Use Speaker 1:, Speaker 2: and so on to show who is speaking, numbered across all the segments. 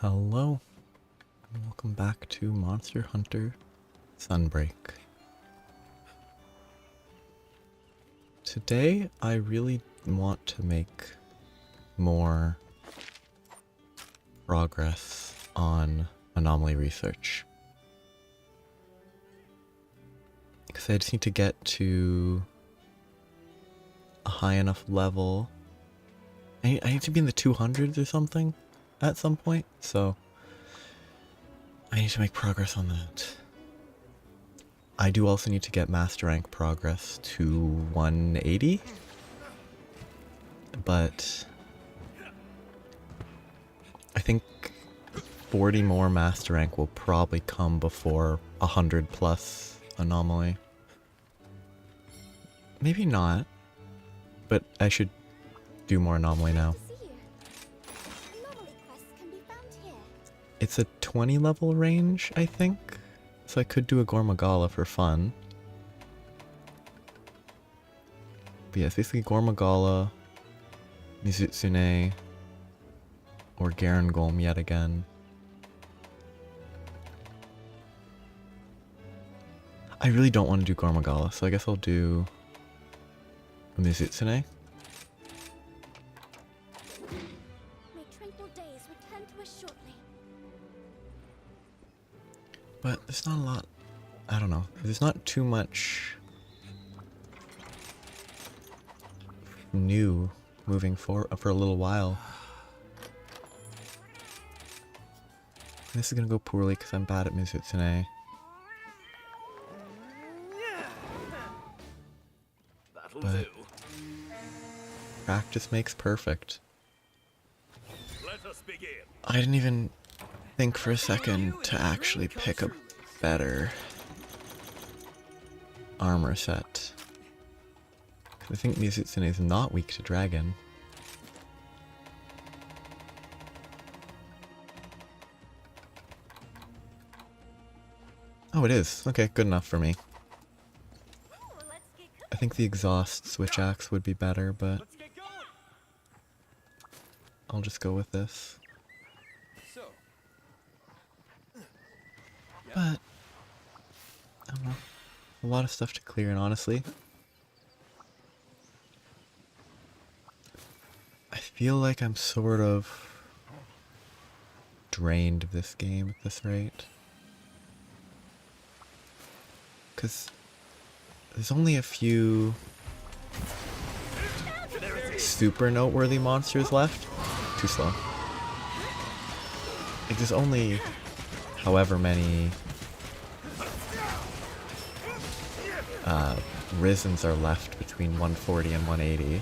Speaker 1: Hello, and welcome back to Monster Hunter Sunbreak. Today, I really want to make more progress on Anomaly research. Because I just need to get to a high enough level. I need to be in the 200s or something at some point, so I need to make progress on that. I do also need to get master rank progress to 180, but I think 40 more master rank will probably come before 100 plus Anomaly. Maybe not, but I should do more Anomaly now. It's a 20 level range, I think, so I could do a Gormagala for fun. But yeah, it's basically Gormagala, Mizutsune, or Garangolm yet again. I really don't want to do Gormagala, so I guess I'll do a Mizutsune. But there's not a lot, I don't know, there's not too much new moving for a little while. This is gonna go poorly because I'm bad at Mizutsune. But practice makes perfect. I didn't even think for a second to actually pick a better armor set. I think Mizutsune is not weak to dragon. Oh, it is. Okay, good enough for me. I think the exhaust switch axe would be better, but I'll just go with this. But I don't know. A lot of stuff to clear, and honestly, I feel like I'm sort of drained of this game at this rate. Because there's only a few super noteworthy monsters left. Too slow. Like, there's only however many Risens are left between 140 and 180.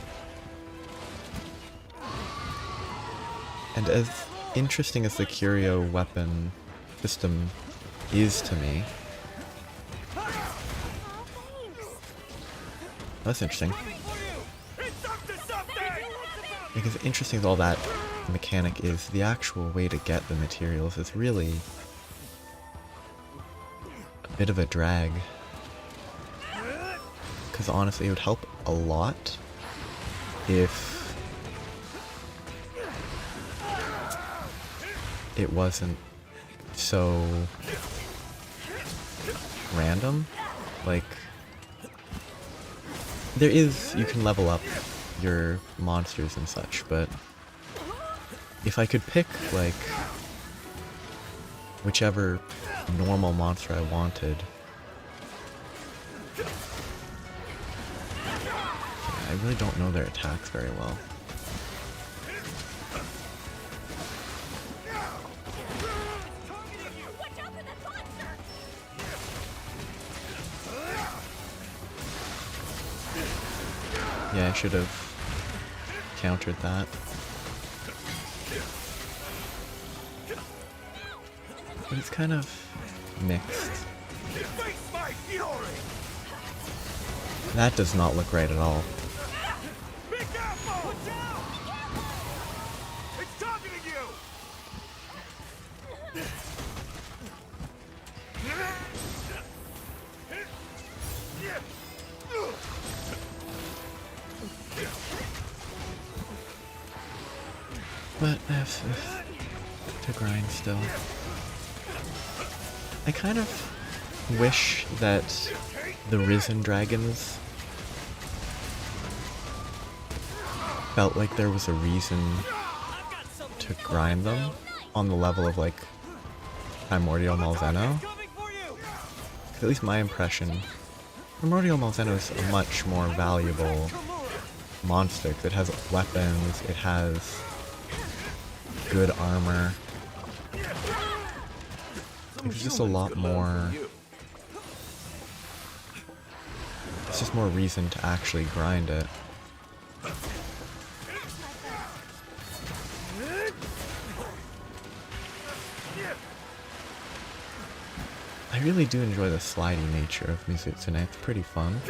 Speaker 1: And as interesting as the curio weapon system is to me, that's interesting. Because interesting as all that mechanic is, the actual way to get the materials is really a bit of a drag. Because honestly, it would help a lot if it wasn't so random. Like, there is, you can level up your monsters and such, but if I could pick, like, whichever normal monster I wanted, I really don't know their attacks very well. Yeah, I should have countered that. But it's kind of mixed. That does not look right at all. But to grind still. I kind of wish that the Risen Dragons felt like there was a reason to grind them on the level of like Primordial Malzeno. At least my impression, Primordial Malzeno is a much more valuable monster. It has weapons, it has good armor. It's just a lot more. It's just more reason to actually grind it. I really do enjoy the slidey nature of Mizutsune. It's pretty fun.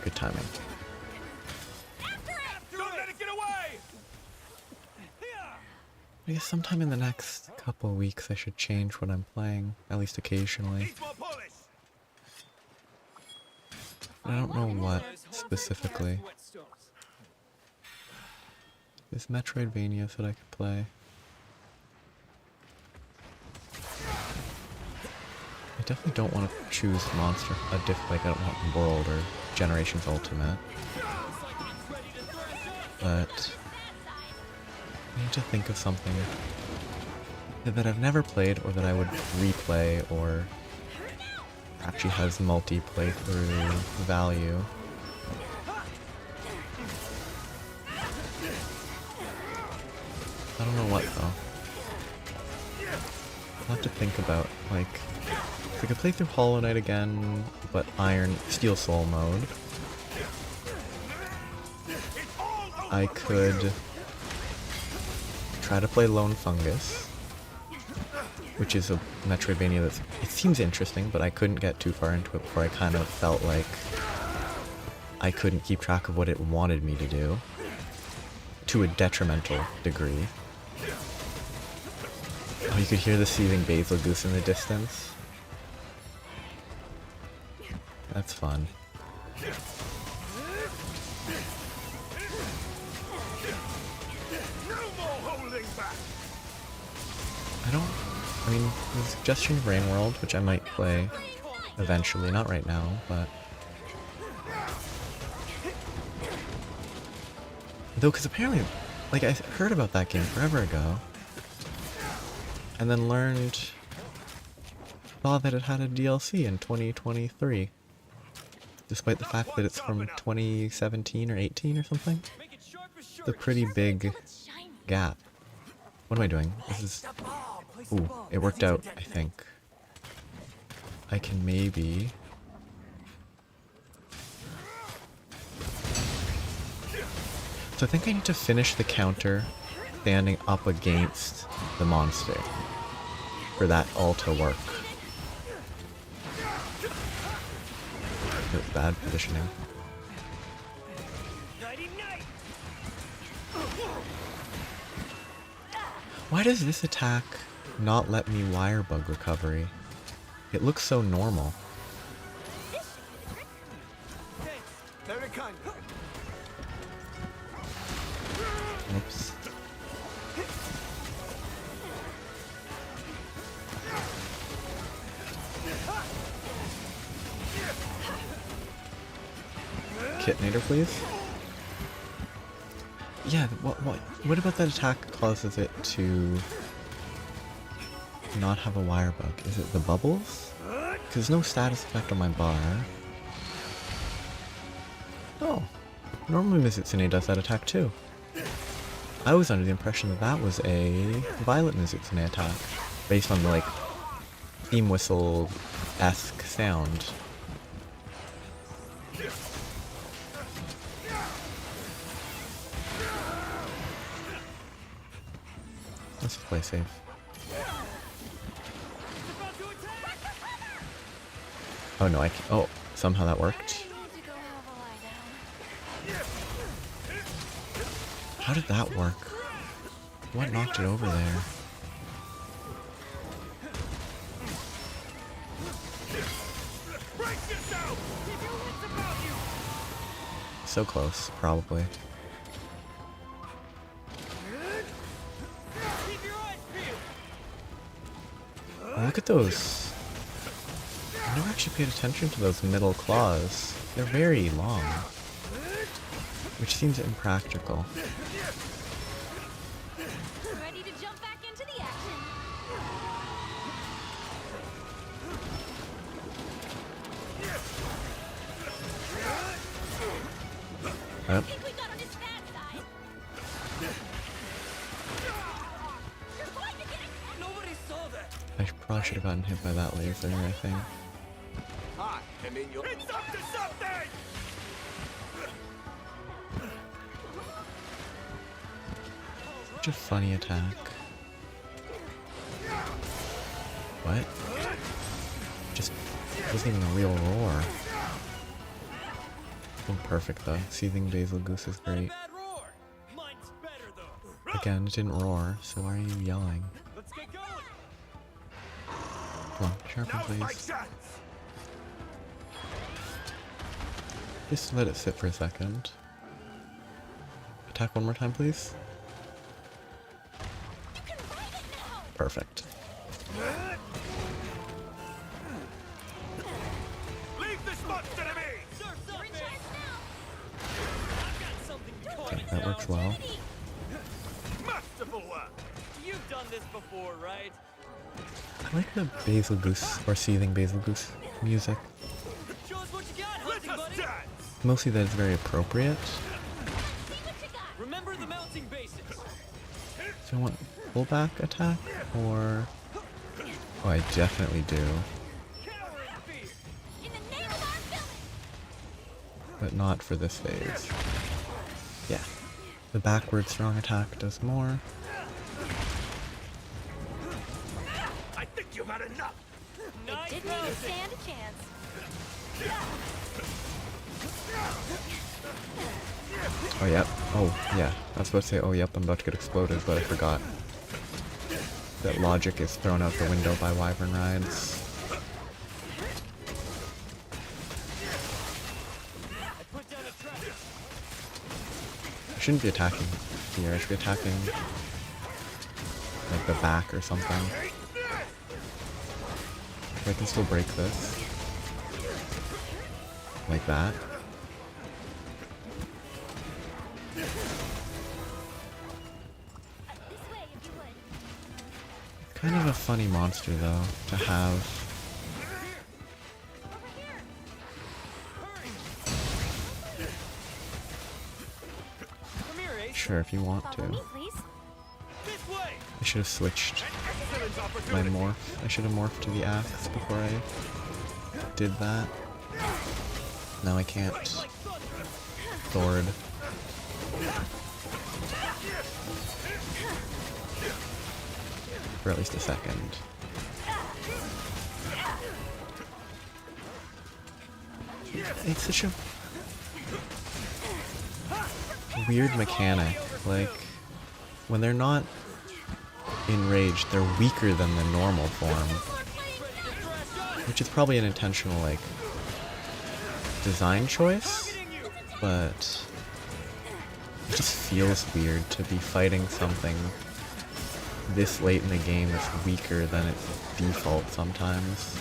Speaker 1: Good timing. I guess sometime in the next couple of weeks I should change what I'm playing, at least occasionally. I don't know what specifically. There's Metroidvanias that I could play. I definitely don't want to choose monster, like I don't want World or Generations Ultimate. But I need to think of something that I've never played or that I would replay or actually has multi-playthrough value. I don't know what though. I'll have to think about, like, I could play through Hollow Knight again, but Steel Soul mode. I could try to play Lone Fungus, which is a Metroidvania it seems interesting, but I couldn't get too far into it before I kind of felt like I couldn't keep track of what it wanted me to do, to a detrimental degree. Oh, you could hear the seething basil goose in the distance. That's fun. I mean, there's suggestion of Rain World, which I might play eventually, not right now, but... Though, because apparently, like, I heard about that game forever ago, and then saw that it had a DLC in 2023, despite the fact that it's from 2017 or 18 or something. It's a pretty big gap. What am I doing? This is... Ooh, it worked out, I think. I can maybe... So I think I need to finish the counter standing up against the monster for that all to work. That's bad positioning. Why does this attack not let me wire bug recovery? It looks so normal. Oops. Kitnator, please. Yeah, what about that attack causes it to not have a wire bug? Is it the bubbles? Because there's no status effect on my bar. Oh, normally Mizutsune does that attack too. I was under the impression that that was a Violet Mizutsune attack, based on the, like, theme whistle-esque sound. Let's play safe. Oh no, I can't. Oh, somehow that worked. How did that work? What knocked it over there? So close, probably. Look at those. I never actually paid attention to those middle claws. They're very long, which seems impractical.
Speaker 2: Ready to jump back into the action.
Speaker 1: Yep.
Speaker 2: I think we got on his bad side. You're going to get it.
Speaker 3: Nobody saw that.
Speaker 1: I probably should have gotten hit by that laser, I think.
Speaker 3: Hi, Emilio. It's up to something!
Speaker 1: Such a funny attack. What? Just wasn't even a real roar. Oh, perfect though. Seething Basil Goose is great.
Speaker 3: Bad roar. Mine's better though.
Speaker 1: Again, it didn't roar, so why are you yelling?
Speaker 3: Let's get going.
Speaker 1: Come on, sharpen please. Just let it sit for a second. Attack one more time, please.
Speaker 2: You can ride it now.
Speaker 1: Perfect.
Speaker 3: Leave this monster to me.
Speaker 2: You're in charge now.
Speaker 3: I've got something to call
Speaker 1: Okay,
Speaker 3: it
Speaker 1: that
Speaker 3: now.
Speaker 1: works well.
Speaker 3: Masterful work. You've done this before, right?
Speaker 1: I like the Basil Goose, or Seething Basil Goose music.
Speaker 3: Show us what you got, hunting buddy.
Speaker 1: Mostly that it's very appropriate.
Speaker 2: See what you got.
Speaker 3: Remember the mounting basics.
Speaker 1: So I want pullback attack, or... Oh, I definitely do.
Speaker 3: Cower in fear.
Speaker 2: In the name of our villain.
Speaker 1: But not for this phase. Yeah. The backward strong attack does more.
Speaker 3: I think you've had enough. Nice
Speaker 2: Didn't even stand a chance.
Speaker 1: Oh, yep. Oh, yeah. I was supposed to say, oh, yep, I'm about to get exploded, but I forgot. That logic is thrown out the window by Wyvern Rides.
Speaker 3: I put down a trap.
Speaker 1: I shouldn't be attacking here. I should be attacking like the back or something. I can still break this. Like that.
Speaker 2: This way, if you would.
Speaker 1: Kind of a funny monster though, to have.
Speaker 2: Over here.
Speaker 3: Come here, Ace.
Speaker 1: Sure, if you want
Speaker 2: Follow me,
Speaker 1: to.
Speaker 2: please.
Speaker 3: This way.
Speaker 1: I should have switched
Speaker 3: Excellent
Speaker 1: my
Speaker 3: opportunity.
Speaker 1: morph. I should have morphed to the axe before I did that. Now I can't.
Speaker 3: Like thunder.
Speaker 1: Thord. For at least a second. It's such a weird mechanic. Like, when they're not enraged, they're weaker than the normal form. Which is probably an intentional, like, design choice, but it just feels weird to be fighting something this late in the game that's weaker than its default sometimes.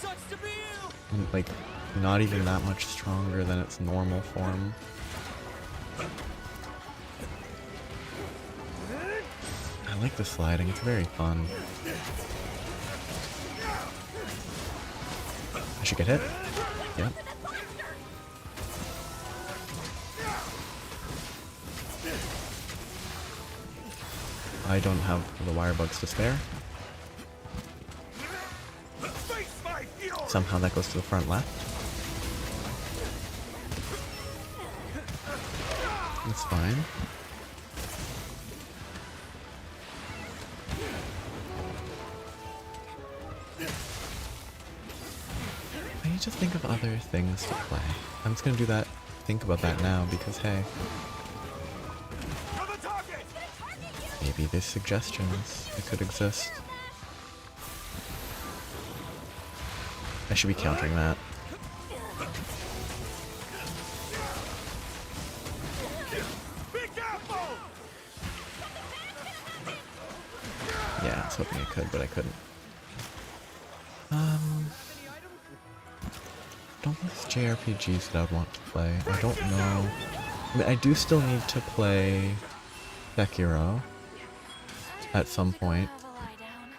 Speaker 3: Sucks to be you.
Speaker 1: And, like, not even that much stronger than its normal form. I like the sliding, it's very fun. I should get hit. Yep. I don't have the wire bugs to spare.
Speaker 3: Face my fury.
Speaker 1: Somehow that goes to the front left. That's fine. I need to think of other things to play. I'm just gonna do that, think about that now, because hey,
Speaker 3: Cover target.
Speaker 1: maybe there's suggestions that could exist. I should be countering that.
Speaker 3: Be careful.
Speaker 1: Yeah, I was hoping I could, but I couldn't. Don't think it's JRPGs that I'd want to play. I don't know. I mean, I do still need to play Sekiro at some point.
Speaker 2: Have a lie down.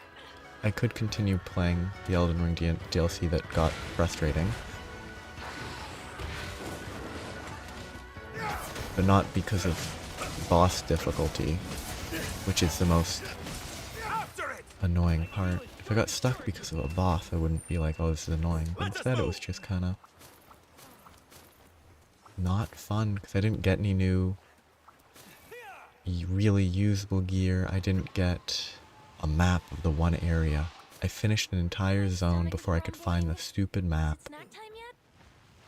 Speaker 1: I could continue playing the Elden Ring DLC that got frustrating. But not because of boss difficulty, which is the most annoying part. If I got stuck because of a boss, I wouldn't be like, oh, this is annoying. But instead, it was just kind of not fun because I didn't get any new really usable gear. I didn't get a map of the one area. I finished an entire zone before I could find the stupid map.
Speaker 2: Snack time yet?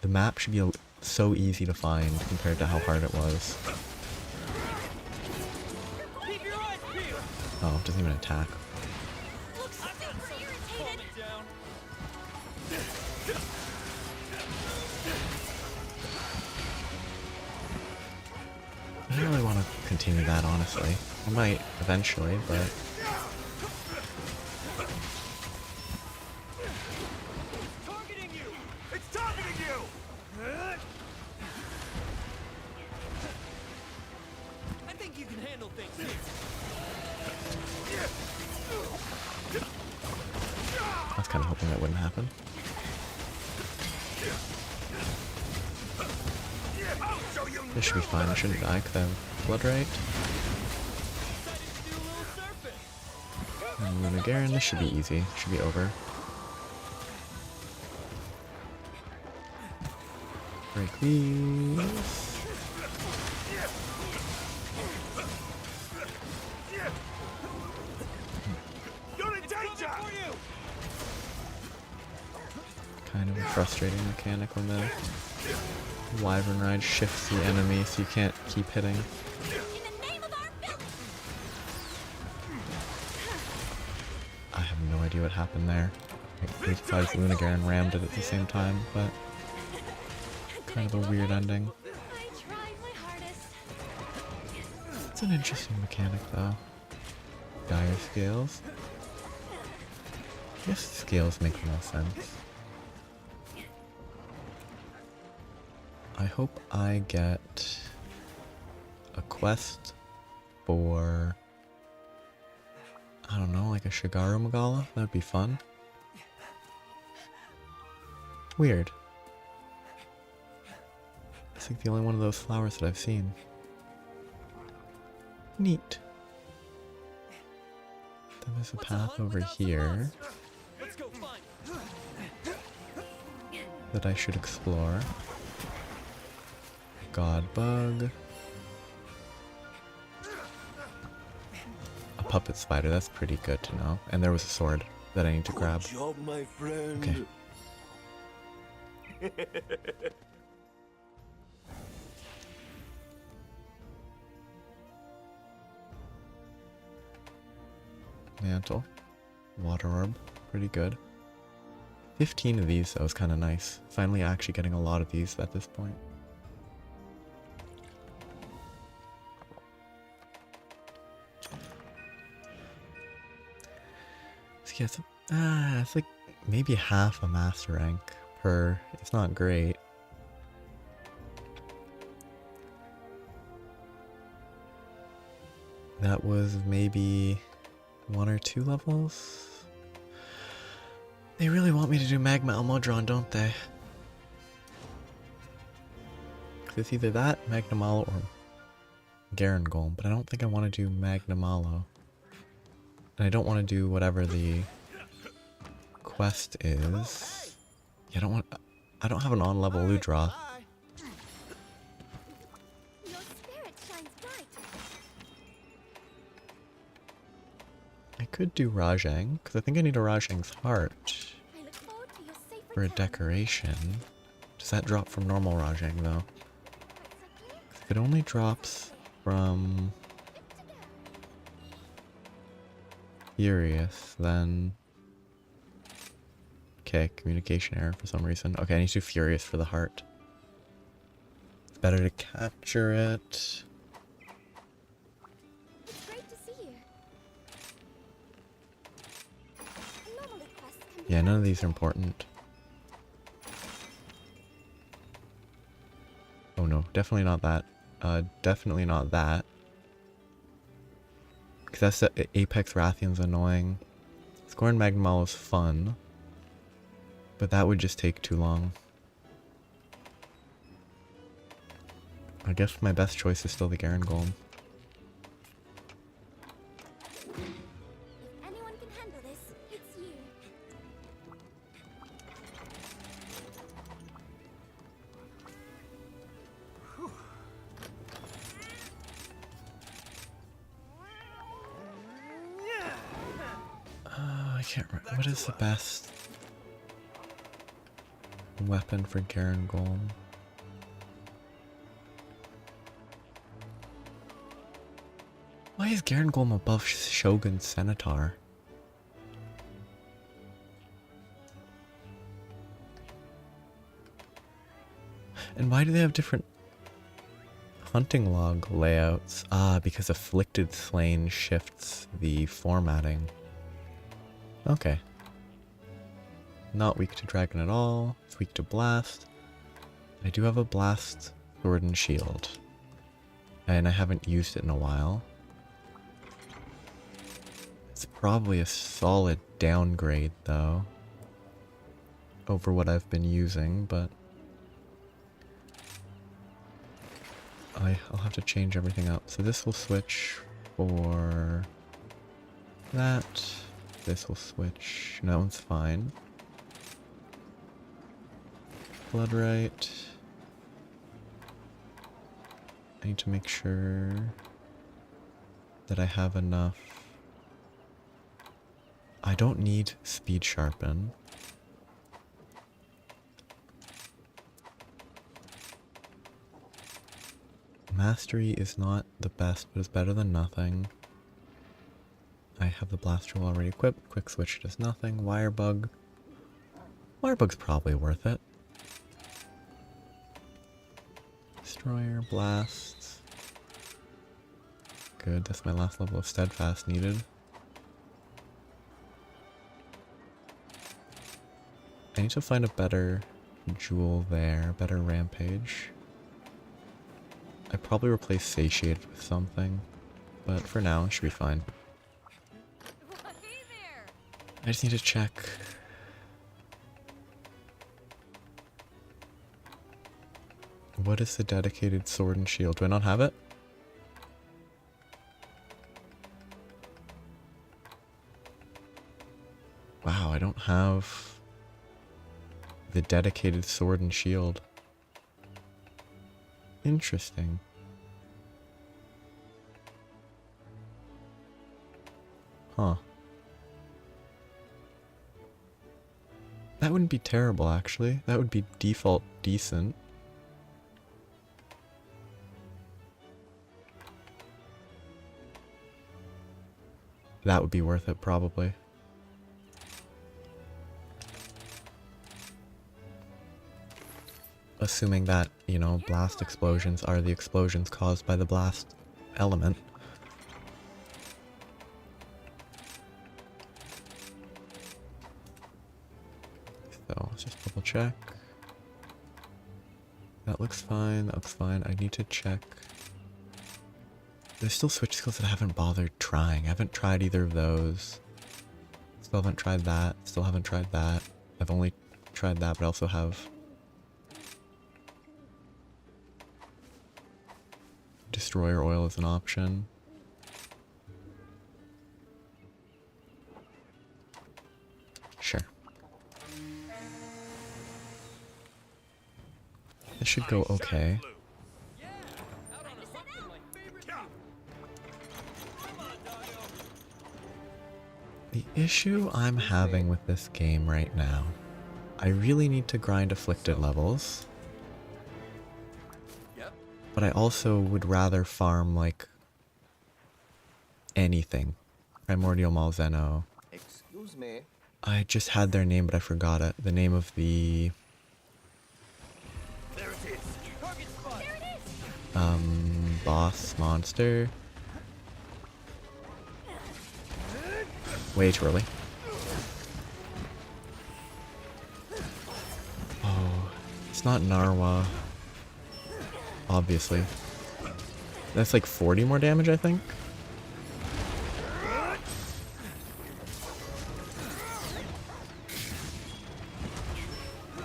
Speaker 1: The map should be so easy to find compared to how hard it was.
Speaker 3: Keep your eyes peeled.
Speaker 1: Oh, it doesn't even attack.
Speaker 2: Looks super
Speaker 3: Calm
Speaker 2: irritated.
Speaker 3: it down.
Speaker 1: I don't really want to continue that, honestly. I might eventually, but
Speaker 3: Targeting you. It's targeting you. I think you can handle things here.
Speaker 1: I was kind of hoping that wouldn't happen. This should be fine. I shouldn't die because I have blood right.
Speaker 3: Decided to do a little surfing.
Speaker 1: And Lunagarin, this should be easy. Should be over. Break these.
Speaker 3: You're in danger. For you.
Speaker 1: Kind of a frustrating mechanic when the Wyvern Ride shifts the enemy so you can't keep hitting.
Speaker 2: In the name of our village.
Speaker 1: I have no idea what happened there. Besides Lunagarin rammed it at the same time, but kind of a weird ending.
Speaker 2: I tried my hardest.
Speaker 1: It's an interesting mechanic though. Dire scales. I guess scales make more sense. I hope I get a quest for, I don't know, like a Shigaru Magala. That'd be fun. Weird. It's like the only one of those flowers that I've seen. Neat. Then there's a path over here
Speaker 3: Let's go find it.
Speaker 1: that I should explore. God bug. A puppet spider, that's pretty good to know. And there was a sword that I need to grab.
Speaker 4: Good job, my friend.
Speaker 1: Okay. Mantle. Water orb. Pretty good. 15 of these, that was kind of nice. Finally actually getting a lot of these at this point. So yeah, it's like maybe half a master rank per. It's not great. That was maybe 1 or 2 levels. They really want me to do Magma Almudron, don't they? 'Cause it's either that, Magnamalo, or Garangolm, but I don't think I want to do Magnamalo. And I don't want to do whatever the quest is. Yeah, I don't have an on-level Ludra.
Speaker 2: Your spirit shines bright.
Speaker 1: I could do Rajang, because I think I need a Rajang's heart
Speaker 2: I look forward to your safe
Speaker 1: for a
Speaker 2: return.
Speaker 1: decoration. Does that drop from normal Rajang, though? 'Cause if it only drops from Furious, then... Okay, communication error for some reason. Okay, I need to do Furious for the heart. It's better to capture it.
Speaker 2: It's great to see you.
Speaker 1: Yeah, none of these are important. Oh no, definitely not that. Definitely not that. Because that's the Apex Rathian's annoying. Scorn Magmall is fun. But that would just take too long. I guess my best choice is still the Garen Golem.
Speaker 2: If anyone can handle this, it's you.
Speaker 1: I can't remember. What is the best weapon for Garen Golem? Why is Garen Golem above Shogun Centaur? And why do they have different hunting log layouts? Ah, because Afflicted Slain shifts the formatting. Okay. Not weak to dragon at all. It's weak to blast. I do have a blast sword and shield. And I haven't used it in a while. It's probably a solid downgrade though. Over what I've been using, but I'll have to change everything up. So this will switch for that. This will switch. No, that one's fine. Bloodright. I need to make sure that I have enough. I don't need speed sharpen. Mastery is not the best, but it's better than nothing. I have the blast tool already equipped. Quick switch does nothing. Wirebug. Wirebug's probably worth it. Destroyer, blast. Good, that's my last level of steadfast needed. I need to find a better jewel there, better rampage. I probably replace satiated with something, but for now it should be fine.
Speaker 2: Hey there!
Speaker 1: I just need to check. What is the dedicated sword and shield? Do I not have it? Wow, I don't have the dedicated sword and shield. Interesting. Huh. That wouldn't be terrible, actually. That would be default decent. That would be worth it, probably. Assuming that, you know, blast explosions are the explosions caused by the blast element. So, let's just double check. That looks fine, that looks fine. I need to check. There's still switch skills that I haven't bothered trying. I haven't tried either of those. Still haven't tried that. Still haven't tried that. I've only tried that, but I also have Destroyer Oil as an option. Sure. This should go okay.
Speaker 3: Yeah, out on a hunt with my favorite people. Come on, doggo.
Speaker 1: The issue I'm having with this game right now, I really need to grind afflicted levels.
Speaker 3: Yep.
Speaker 1: But I also would rather farm, like, anything. Primordial Malzeno.
Speaker 4: Excuse me.
Speaker 1: I just had their name, but I forgot it. The name of the,
Speaker 3: There it is. Target spot.
Speaker 2: There it is!
Speaker 1: boss monster. Way too early. It's not Narwa. Obviously. That's like 40 more damage, I think?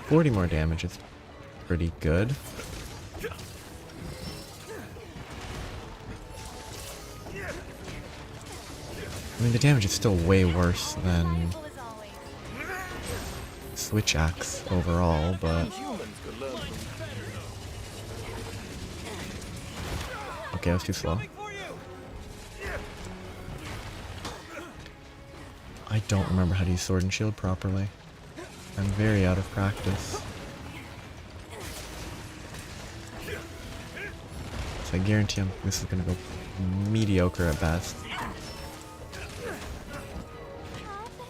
Speaker 1: $40 more damage is pretty good. I mean, the damage is still way worse than
Speaker 2: Powerful as always.
Speaker 1: Switch Axe overall, but... Okay, that was too slow. I don't remember how to use Sword and Shield properly. I'm very out of practice. So I guarantee this is gonna go mediocre at best.
Speaker 2: Oh,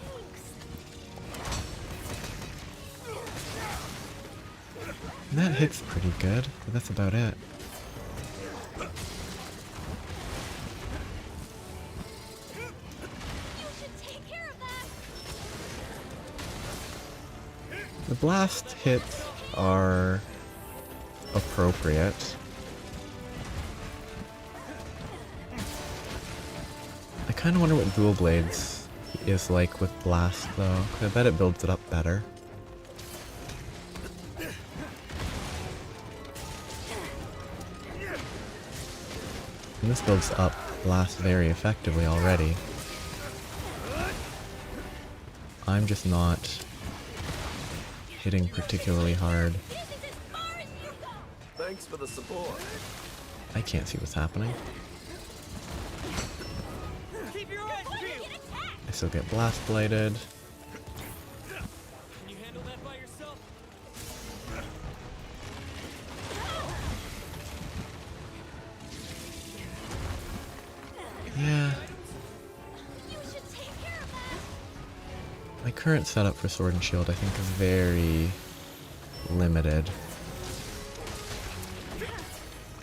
Speaker 2: thanks.
Speaker 1: And that hits pretty good, but that's about it.
Speaker 2: You should take care of that.
Speaker 1: The blast hits are appropriate. I kind of wonder what Dual Blades is like with blast though, 'cause I bet it builds it up better. And this builds up blast very effectively already. I'm just not hitting particularly hard.
Speaker 2: This is as far as you go.
Speaker 3: Thanks for the support.
Speaker 1: I can't see what's happening.
Speaker 3: Keep your eyes
Speaker 2: Going to
Speaker 3: peeled.
Speaker 2: get attacked.
Speaker 1: I still get blast bladed.
Speaker 3: Can you handle that by yourself?
Speaker 1: Yeah,
Speaker 2: You should take care of that.
Speaker 1: my current setup for Sword and Shield I think is very limited.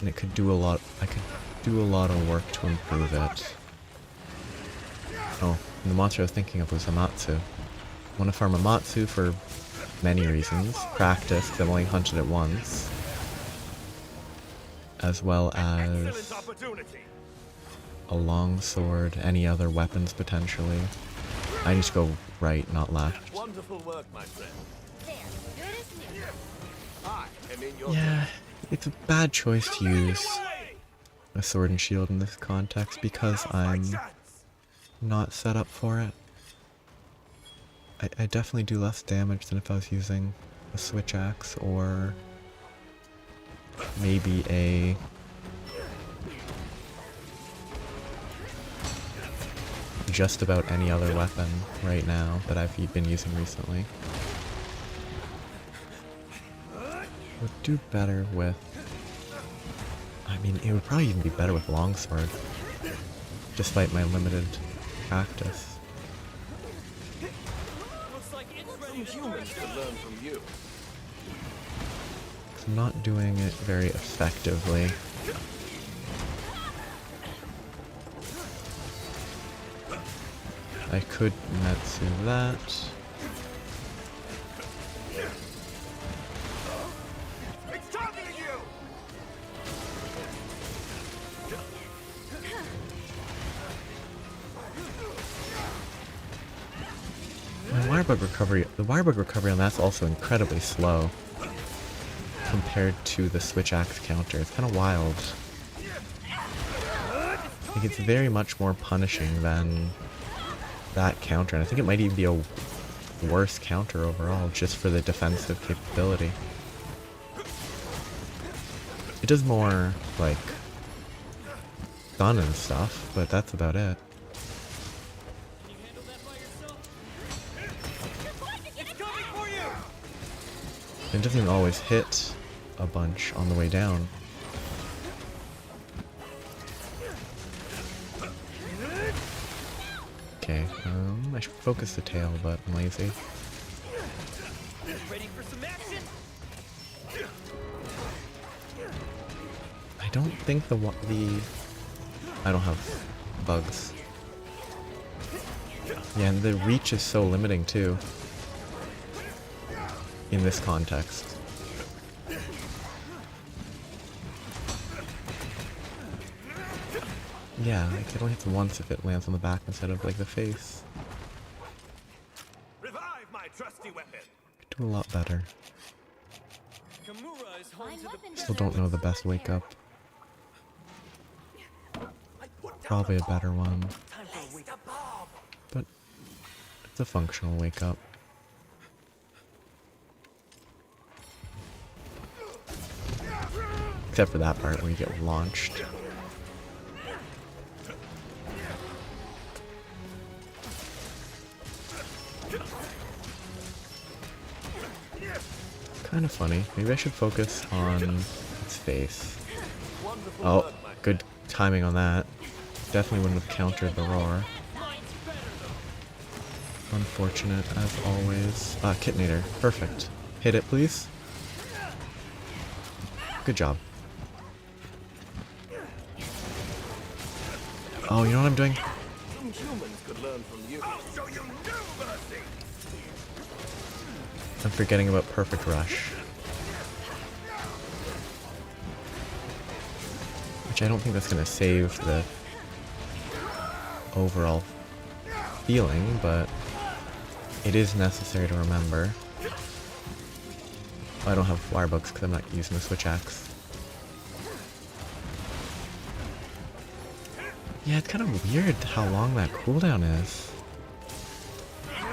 Speaker 1: And it could do a lot, I could do a lot of work to improve it. Oh, and the monster I was thinking of was Amatsu. I want to farm Amatsu for many reasons. Practice, because I've only hunted it once. As well as
Speaker 3: Opportunity.
Speaker 1: a longsword, any other weapons potentially. I need to go right, not left.
Speaker 3: Wonderful work, my friend.
Speaker 2: There. Good as new.
Speaker 3: I am in your
Speaker 1: Yeah, it's a bad choice to use a sword and shield in this context because I'm not set up for it. I definitely do less damage than if I was using a switch axe or maybe a just about any other weapon right now that I've been using recently. Would do better with... I mean, it would probably even be better with longsword, despite my limited practice.
Speaker 3: Looks like it's ready to humans to learn from you.
Speaker 1: 'Cause I'm not doing it very effectively. I could Metsu that.
Speaker 3: It's targeting you.
Speaker 1: My wirebug recovery, the wirebug recovery on that's also incredibly slow compared to the switch axe counter. It's kind of wild. Like it's very much more punishing than that counter, and I think it might even be a worse counter overall just for the defensive capability. It does more like stun and stuff, but that's about it.
Speaker 3: Can you handle that by yourself?
Speaker 2: You're going to get
Speaker 3: It's coming for you.
Speaker 1: It doesn't always hit a bunch on the way down. Okay, I should focus the tail, but I'm lazy.
Speaker 3: Ready for some action?
Speaker 1: I don't think I don't have bugs. Yeah, and the reach is so limiting too. In this context. Yeah, like it only hits once if it lands on the back instead of like the face.
Speaker 4: Revive my trusty weapon.
Speaker 1: Could do a lot better.
Speaker 3: Kimura is home to the
Speaker 1: Still don't know the best wake up. Probably a better one,
Speaker 3: time for a wake up.
Speaker 1: but it's a functional wake up. Except for that part where you get launched. Kind of funny. Maybe I should focus on its face. Oh, good timing on that. Definitely wouldn't have countered the roar. Unfortunate as always. Kitnator. Perfect. Hit it, please. Good job. Oh, you know what I'm doing?
Speaker 4: Some humans could learn from you. I'll show you new mercy.
Speaker 1: I'm forgetting about Perfect Rush. Which I don't think that's going to save the overall feeling, but it is necessary to remember. I don't have Firebooks because I'm not using the Switch Axe. Yeah, it's kind of weird how long that cooldown is.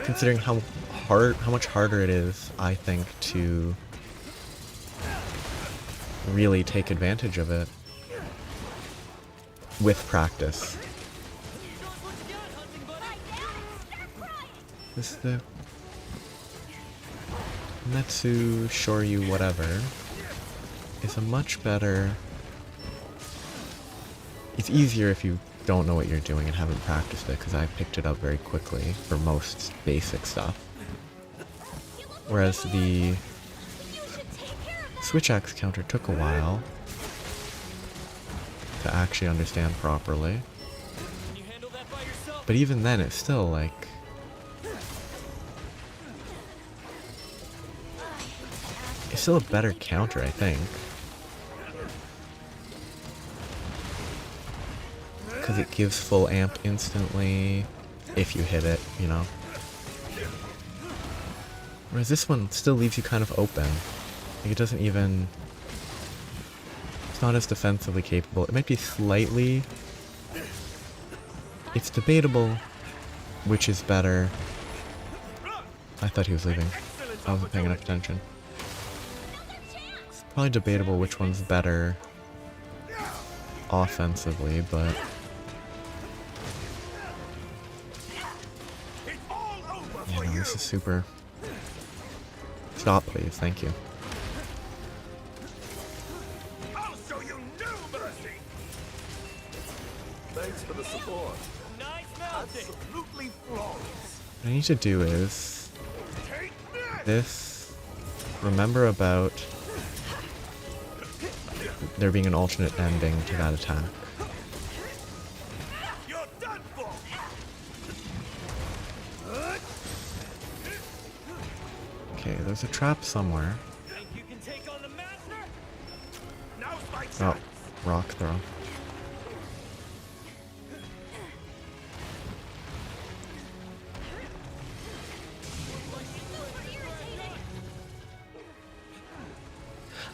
Speaker 1: Considering how much harder it is, I think, to really take advantage of it with practice. This is the Metsu Shoryu whatever is a much better... It's easier if you don't know what you're doing and haven't practiced it, because I picked it up very quickly for most basic stuff. Whereas the Switch Axe counter took a while to actually understand properly.
Speaker 3: Can you handle that by yourself?
Speaker 1: But even then, it's still like... It's still a better counter, I think. Because it gives full amp instantly if you hit it, you know. Whereas this one still leaves you kind of open. Like it doesn't even... It's not as defensively capable. It might be slightly... It's debatable which is better. I thought he was leaving. I wasn't paying enough attention. It's probably debatable which one's better offensively, but... Yeah, no, this is super... Stop, please. Thank you.
Speaker 4: I'll show you new mercy. Thanks for the support.
Speaker 3: Nice melting.
Speaker 4: Absolutely flawless.
Speaker 1: What I need to do is...
Speaker 4: Take this.
Speaker 1: This... Remember about... there being an alternate ending to that attack.
Speaker 4: You're done for.
Speaker 1: Okay, there's a trap somewhere.
Speaker 3: Think you can take on the master?
Speaker 4: Now's my chance.
Speaker 1: Oh, rock throw.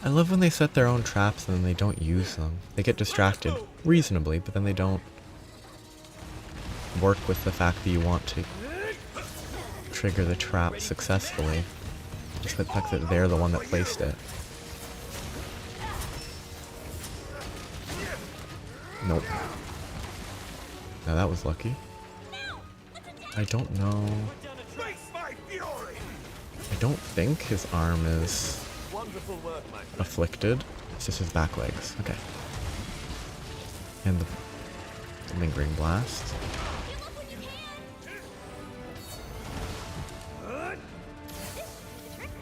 Speaker 1: I love when they set their own traps and then they don't use them. They get distracted reasonably, but then they don't work with the fact that you want to trigger the trap successfully. Just the fact that they're the one that placed it. Nope. Now that was lucky. I don't know.
Speaker 4: Face my fury.
Speaker 1: I don't think his arm is
Speaker 4: Wonderful work, my friend.
Speaker 1: afflicted. It's just his back legs. Okay. And the lingering blast.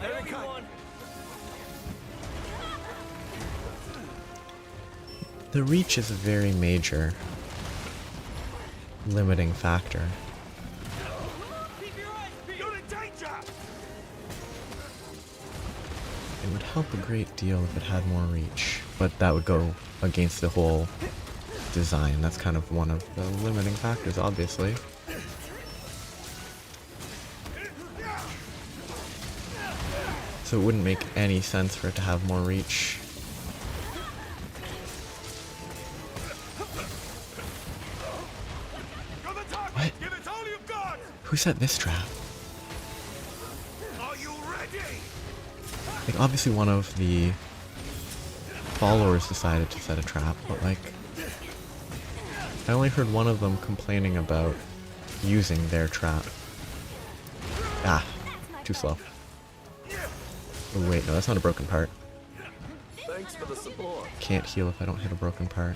Speaker 3: Everyone,
Speaker 1: The reach is a very major limiting factor.
Speaker 3: keep your eyes peeled.
Speaker 4: You're in danger.
Speaker 1: It would help a great deal if it had more reach, but that would go against the whole design. That's kind of one of the limiting factors, obviously. So it wouldn't make any sense for it to have more reach. What?
Speaker 4: Give it all you've got!
Speaker 1: Who set this trap?
Speaker 4: Are you ready?
Speaker 1: Like, obviously one of the followers decided to set a trap, but like, I only heard one of them complaining about using their trap. Ah, too slow. Oh wait, no, that's not a broken part.
Speaker 4: Thanks for the support.
Speaker 1: Can't heal if I don't hit a broken part.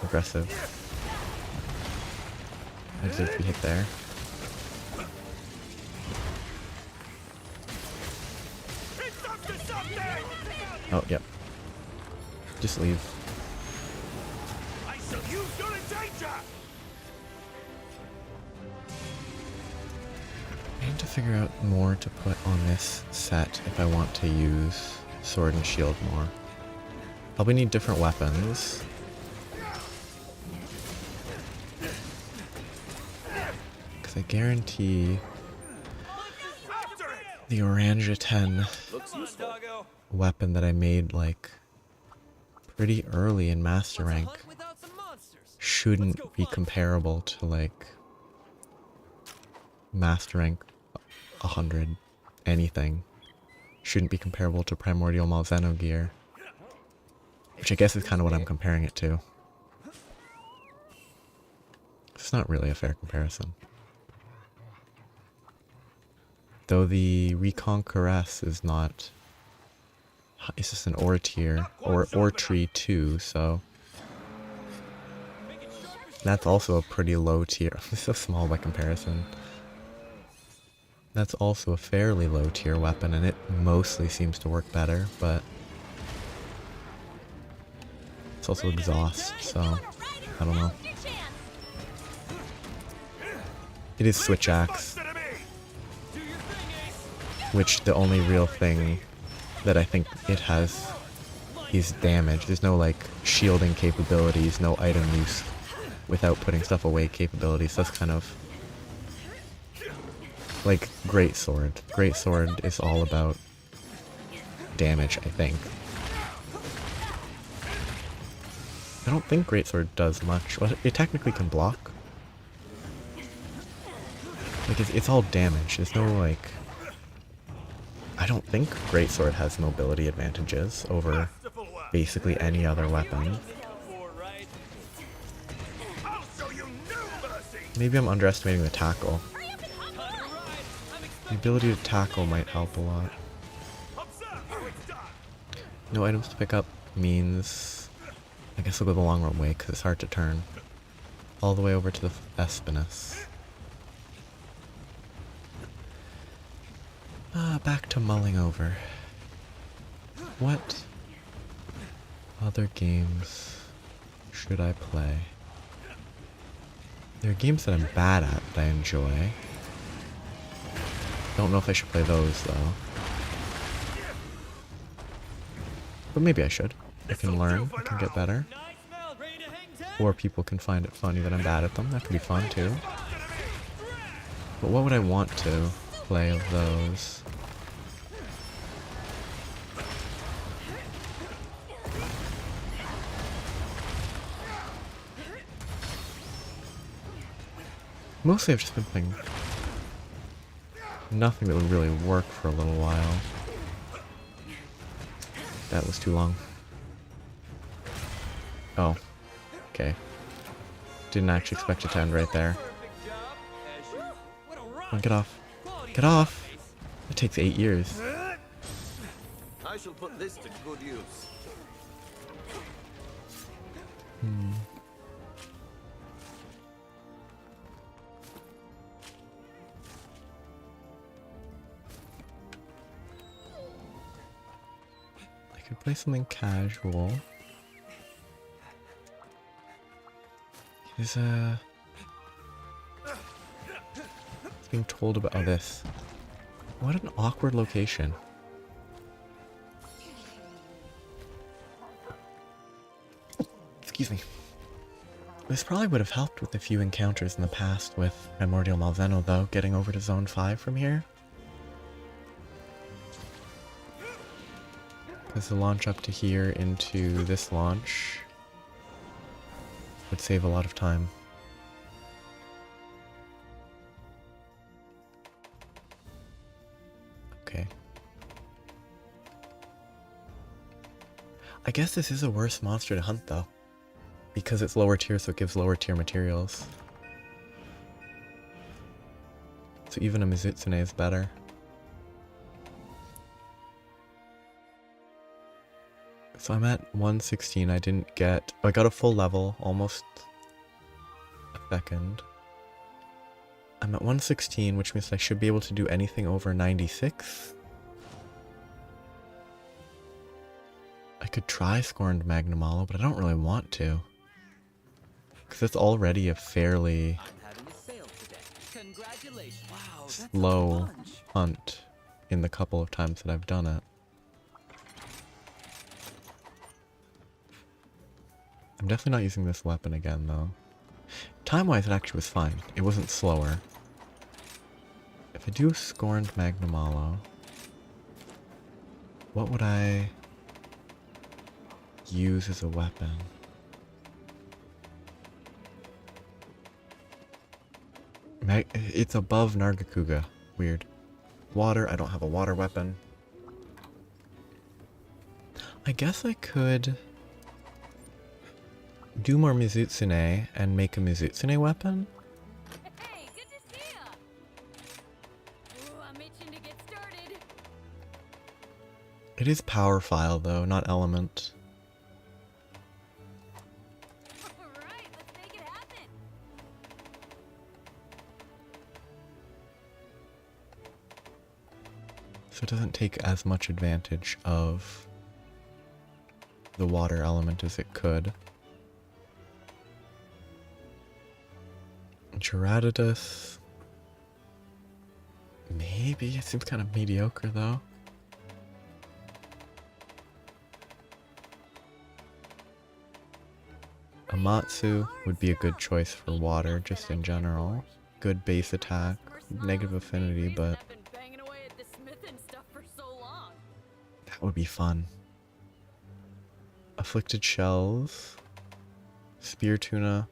Speaker 1: Aggressive. I deserve to be hit there.
Speaker 4: It's up to something!
Speaker 1: Oh, yep. Just leave.
Speaker 4: I shall use you're in danger!
Speaker 1: I need to figure out more to put on this set if I want to use sword and shield more. Probably need different weapons. Because I guarantee
Speaker 4: After it!
Speaker 1: the Oranja 10
Speaker 4: Looks useful.
Speaker 3: Doggo.
Speaker 1: weapon that I made like pretty early in Master Rank
Speaker 3: Hunt without some monsters.
Speaker 1: shouldn't be comparable to like Master Rank 100 anything. Shouldn't be comparable to Primordial Malzeno gear. Which I guess is kind of what I'm comparing it to. It's not really a fair comparison. Though the Reconqueress is not... It's just an ore tier, or ore tree 2, so... That's also a pretty low tier. It's so small by comparison. That's also a fairly low tier weapon, and it mostly seems to work better, but... It's also exhaust, so... I don't know. It is Switch Axe,
Speaker 3: Do your thing, Ace.
Speaker 1: which the only real thing that I think it has is damage. There's no like shielding capabilities, no item use without putting stuff away capabilities. That's kind of like Greatsword. Greatsword is all about damage, I think. I don't think Greatsword does much. Well, it technically can block. Like, it's all damage. There's no, like... I don't think Greatsword has mobility advantages over basically any other weapon.
Speaker 4: I'll show you no mercy!
Speaker 1: Maybe I'm underestimating the tackle. The ability to tackle might help a lot.
Speaker 4: Observe how it's done!
Speaker 1: No items to pick up means... I guess I'll go the long run way, because it's hard to turn. All the way over to the Espinus. Back to mulling over. What other games should I play? There are games that I'm bad at that I enjoy. Don't know if I should play those, though. But maybe I should. I can learn, I can get better. Or people can find it funny that I'm bad at them. That could be fun, too. But what would I want to play of those? Mostly I've just been playing nothing that would really work for a little while. That was too long. Oh. Okay. Didn't actually expect it to end right there. Come on, get off. Get off! It takes 8 years.
Speaker 4: I shall put this to good use.
Speaker 1: I could play something casual. There's Being told about this. What an awkward location. Excuse me. This probably would have helped with a few encounters in the past with Primordial Malveno, though, getting over to Zone 5 from here. Because the launch up to here into this launch would save a lot of time. Okay. I guess this is a worse monster to hunt, though. Because it's lower tier, so it gives lower tier materials. So even a Mizutsune is better. So I'm at 116, I didn't get... I got a full level, almost a second. I'm at 116, which means I should be able to do anything over 96. I could try Scorned Magnamalo, but I don't really want to. Because it's already a fairly slow hunt in the couple of times that I've done it. I'm definitely not using this weapon again, though. Time-wise, it actually was fine. It wasn't slower. If I do Scorned Magnamalo, what would I use as a weapon? It's above Nargacuga. Weird. Water, I don't have a water weapon. I guess I could do more Mizutsune and make a Mizutsune weapon.
Speaker 2: Hey, good to see ya. Ooh, I'm itching to get started.
Speaker 1: It is power file though, not element.
Speaker 2: All right, let's make it happen.
Speaker 1: So it doesn't take as much advantage of the water element as it could. Gerardus. Maybe. It seems kind of mediocre though. Amatsu would be a good choice for water just in general. Good base attack, negative affinity, but
Speaker 2: I've been banging away at the smith and stuff for so long.
Speaker 1: that would be fun. Afflicted Shells, Spear Tuna,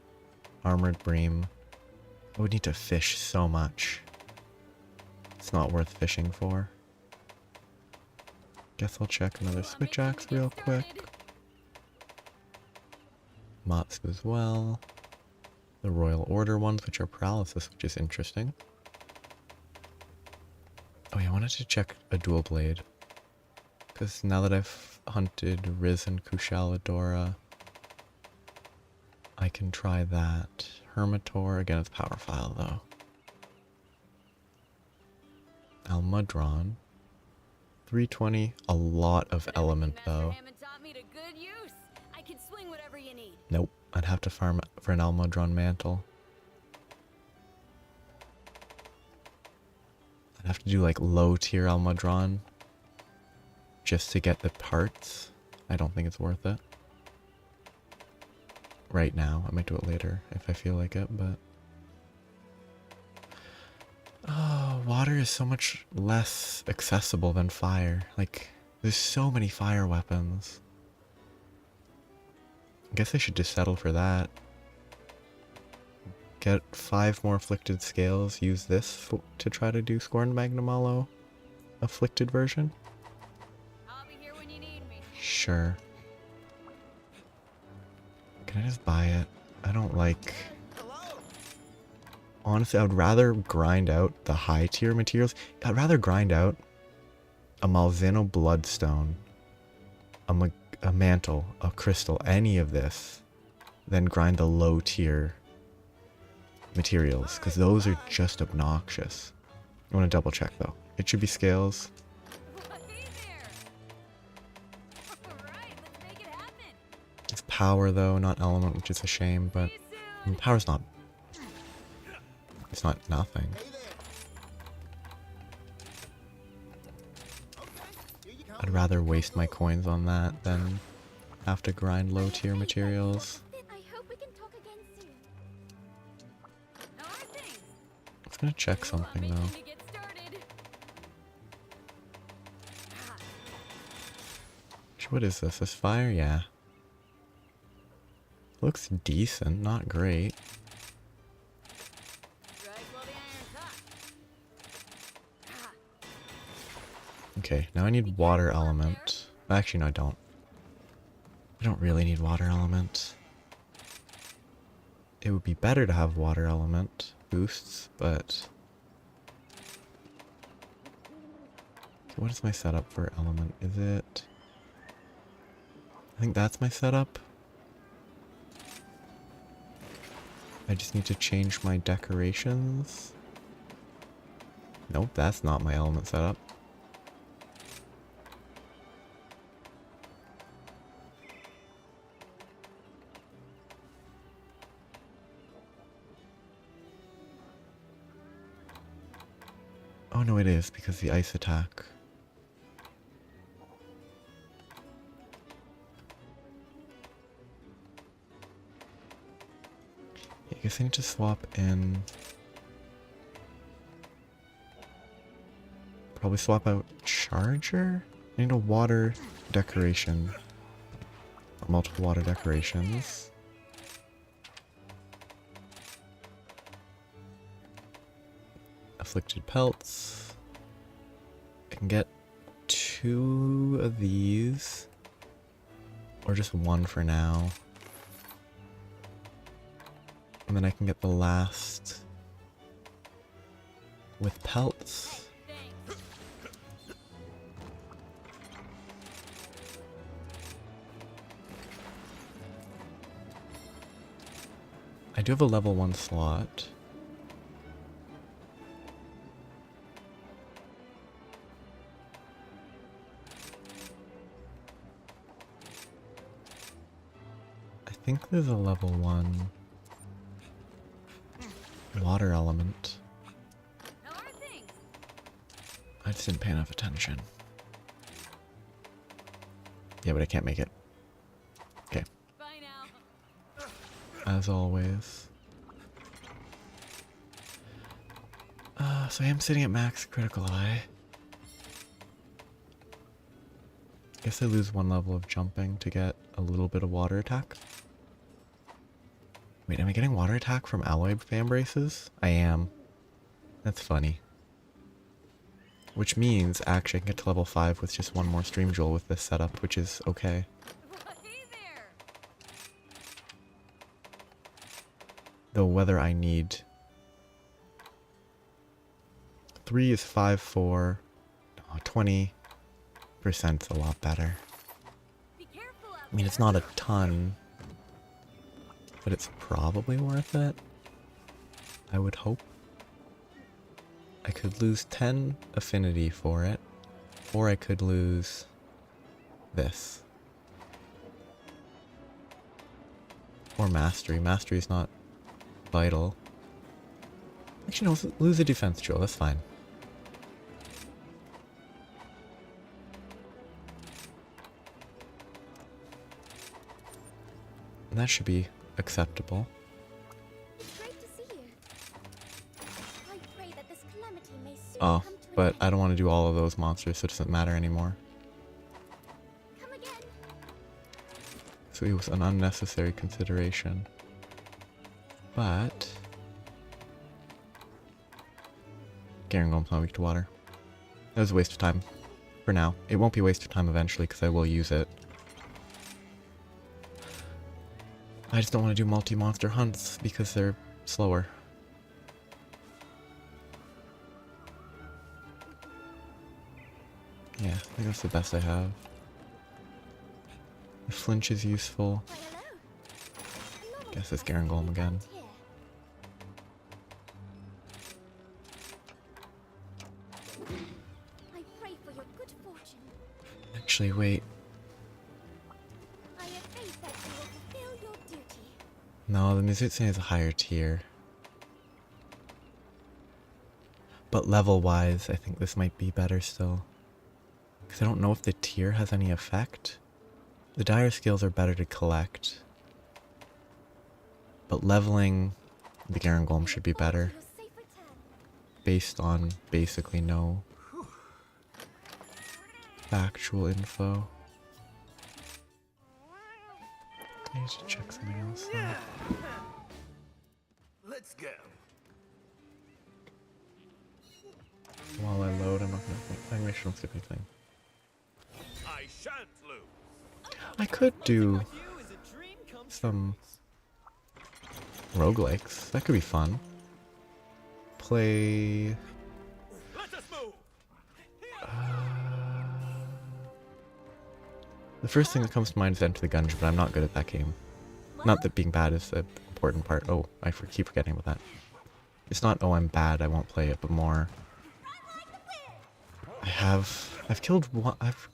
Speaker 1: Armored Bream. I would need to fish so much. It's not worth fishing for. Guess I'll check another Switch Axe real quick. Matsu as well. The Royal Order ones, which are paralysis, which is interesting. Oh yeah, I wanted to check a dual blade. Because now that I've hunted Riz and Kushaladora, I can try that. Hermitor, again it's power file though. Almudron. 320, a lot of element though.
Speaker 2: Hammond taught me to good use. I can swing whatever you need.
Speaker 1: Nope, I'd have to farm for an Almudron mantle. I'd have to do like low tier Almudron just to get the parts. I don't think it's worth it. Right now. I might do it later if I feel like it, but... Oh, water is so much less accessible than fire. Like, there's so many fire weapons. I guess I should just settle for that. Get 5 more afflicted scales, use this to try to do Scorned Magnamalo afflicted version?
Speaker 2: I'll be here when you need me.
Speaker 1: Sure. Can I just buy it? I don't like... Honestly, I would rather grind out the high tier materials. I'd rather grind out a Malvino Bloodstone, a mantle, a crystal, any of this, than grind the low tier materials, because those are just obnoxious. I want to double check though. It should be scales.
Speaker 2: Hey there. All right, let's make it happen.
Speaker 1: It's power though, not element, which is a shame, but
Speaker 2: See you
Speaker 1: I
Speaker 2: soon.
Speaker 1: mean, power's not... It's not nothing. I'd rather waste my coins on that than have to grind low tier materials.
Speaker 2: I hope we can talk again soon. How are things?
Speaker 1: I was gonna check something
Speaker 2: I'm
Speaker 1: though.
Speaker 2: itching to get started.
Speaker 1: What is this? This fire? Yeah. Looks decent, not great.
Speaker 2: Strike while the iron's hot.
Speaker 1: Okay, now I need water element. Actually, no, I don't. I don't really need water element. It would be better to have water element boosts, but... What is my setup for element? Is it... I think that's my setup. I just need to change my decorations. Nope, that's not my element setup. Oh no, it is, because the ice attack. I guess I need to swap in... Probably swap out charger? I need a water decoration. Or multiple water decorations. Afflicted pelts. I can get 2 of these. Or just 1 for now. And then I can get the last with pelts.
Speaker 2: Thanks.
Speaker 1: I do have a level 1 slot. I think there's a level 1 water element.
Speaker 2: How are things?
Speaker 1: I just didn't pay enough attention. Yeah, but I can't make it. Okay.
Speaker 2: Bye now.
Speaker 1: As always. So I am sitting at max critical eye. Guess I lose 1 level of jumping to get a little bit of water attack. Wait, am I getting water attack from alloy fan braces? I am. That's funny. Which means actually I can get to level 5 with just 1 more stream jewel with this setup, which is okay.
Speaker 2: Hey there.
Speaker 1: Though whether I need 3 is 5, 4, 20% a lot better.
Speaker 2: Be careful out
Speaker 1: I mean, it's not a ton, but it's probably worth it. I would hope. I could lose 10 affinity for it, or I could lose this. Or mastery. Mastery is not vital. Actually, no, lose a defense jewel, that's fine. And that should be acceptable.
Speaker 2: It's great to see you. I pray that this calamity may soon
Speaker 1: Oh,
Speaker 2: come to an
Speaker 1: but
Speaker 2: end.
Speaker 1: I don't want to do all of those monsters, so it doesn't matter anymore.
Speaker 2: Come again.
Speaker 1: So it was an unnecessary consideration. But... Garangolm's not weak to water. That was a waste of time. For now. It won't be a waste of time eventually, because I will use it. I just don't want to do multi-monster hunts, because they're slower. Yeah, I think that's the best I have. The flinch is useful.
Speaker 2: Why, hello. Anomaly
Speaker 1: Guess it's
Speaker 2: has
Speaker 1: Garangolm
Speaker 2: been
Speaker 1: again.
Speaker 2: found here. I pray for your good fortune.
Speaker 1: Actually, wait.
Speaker 2: I have faith that you will fulfill your duty.
Speaker 1: No, the Mizutsu is a higher tier. But level-wise, I think this might be better still. Because I don't know if the tier has any effect. The dire skills are better to collect. But leveling the Garen Golem should be better. Based on basically no factual info. I need to check something else though.
Speaker 4: Let's go.
Speaker 1: While I load, I'm not gonna think. Animation don't skip anything.
Speaker 4: I shan't lose.
Speaker 1: I could do
Speaker 3: You is a dream come
Speaker 1: some roguelikes. That could be fun. Play.
Speaker 4: Let us move.
Speaker 1: The first thing that comes to mind is Enter the Gungeon, but I'm not good at that game. Not that being bad is the important part. Oh, I keep forgetting about that. It's not, oh, I'm bad, I won't play it, but more. I've killed one. I've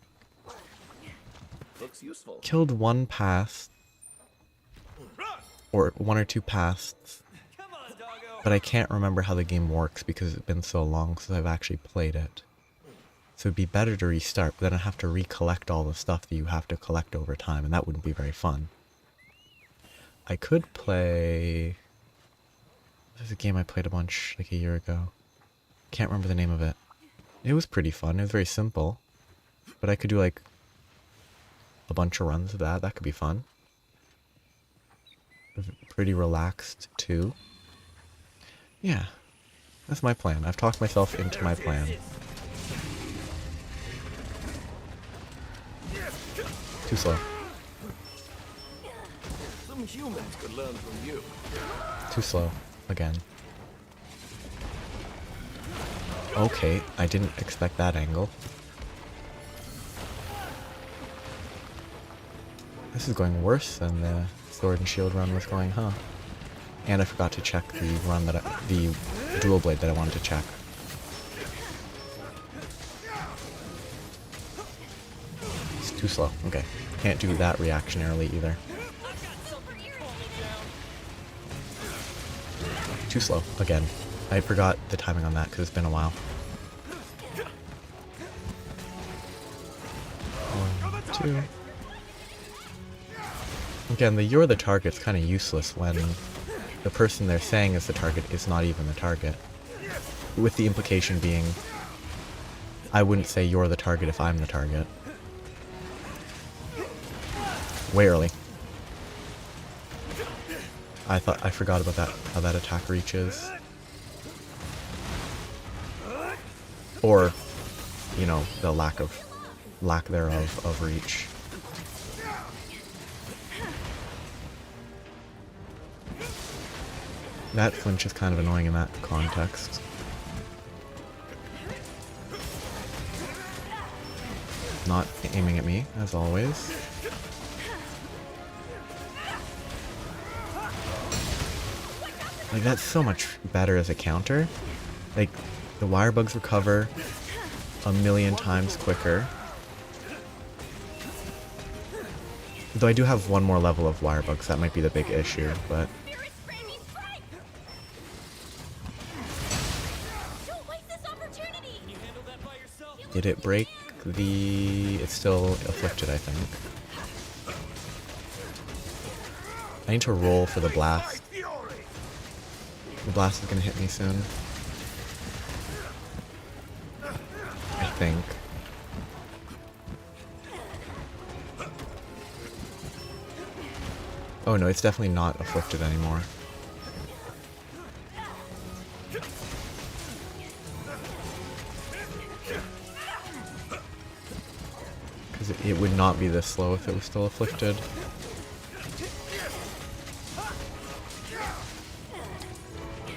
Speaker 4: Looks useful.
Speaker 1: killed one past, or one or two pasts,
Speaker 3: Come on, doggo.
Speaker 1: but I can't remember how the game works because it's been so long since I've actually played it. So it'd be better to restart, but then I'd have to recollect all the stuff that you have to collect over time, and that wouldn't be very fun. I could play... There's a game I played a bunch, like a year ago. Can't remember the name of it. It was pretty fun, it was very simple. But I could do like a bunch of runs of that, that could be fun. Pretty relaxed too. Yeah, that's my plan. I've talked myself into my plan. Too slow.
Speaker 4: Some humans could learn from you.
Speaker 1: Too slow. Again. Okay, I didn't expect that angle. This is going worse than the Sword and Shield run was going, huh? And I forgot to check the run that the dual blade that I wanted to check. It's too slow. Okay. Can't do that reactionarily either. Too slow. Again. I forgot the timing on that because it's been a while. 1, 2. Again, the you're the target's kind of useless when the person they're saying is the target is not even the target. With the implication being, I wouldn't say you're the target if I'm the target. Way early. I forgot about that, how that attack reaches. Or, you know, the lack thereof of reach. That flinch is kind of annoying in that context. Not aiming at me, as always. Like, that's so much better as a counter. Like, the wire bugs recover a million times quicker. Though I do have one more level of wire bugs, that might be the big issue, but... Did it break the... It's still afflicted, I think. I need to roll for the blast. The blast is gonna hit me soon. I think. Oh no, it's definitely not afflicted anymore. Because it would not be this slow if it was still afflicted.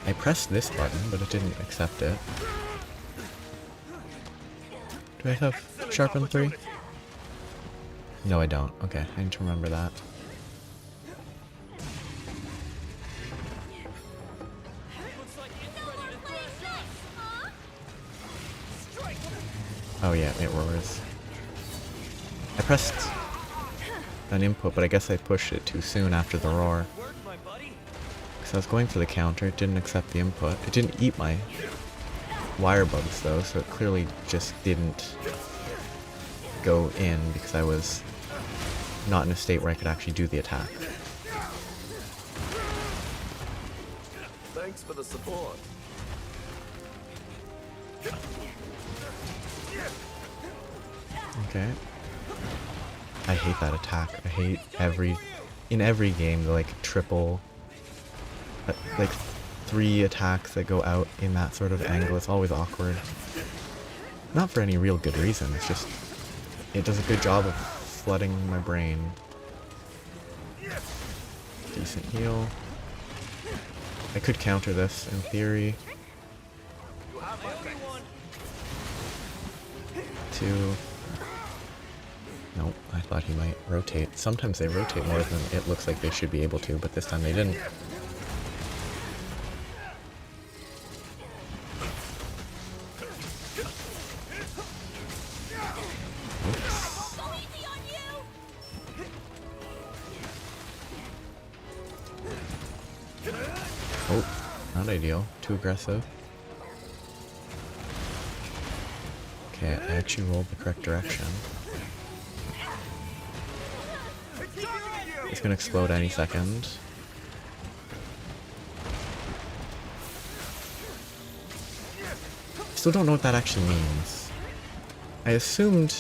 Speaker 1: I pressed this button, but it didn't accept it. Do I have Sharpen 3? No, I don't. Okay, I need to remember that. Oh yeah, it roars. I pressed an input, but I guess I pushed it too soon after the roar. Because I was going for the counter, it didn't accept the input. It didn't eat my wire bugs though, so it clearly just didn't go in because I was not in a state where I could actually do the attack.
Speaker 4: Thanks for the support.
Speaker 1: Okay. I hate that attack. I hate in every game, the like triple, like 3 attacks that go out in that sort of angle. It's always awkward. Not for any real good reason, it's just, it does a good job of flooding my brain. Decent heal. I could counter this in theory. 2. Nope, I thought he might rotate. Sometimes they rotate more than it looks like they should be able to, but this time they didn't. Oh, not ideal. Too aggressive. Okay, I actually rolled the correct direction. It's gonna explode any second. Still don't know what that actually means. I assumed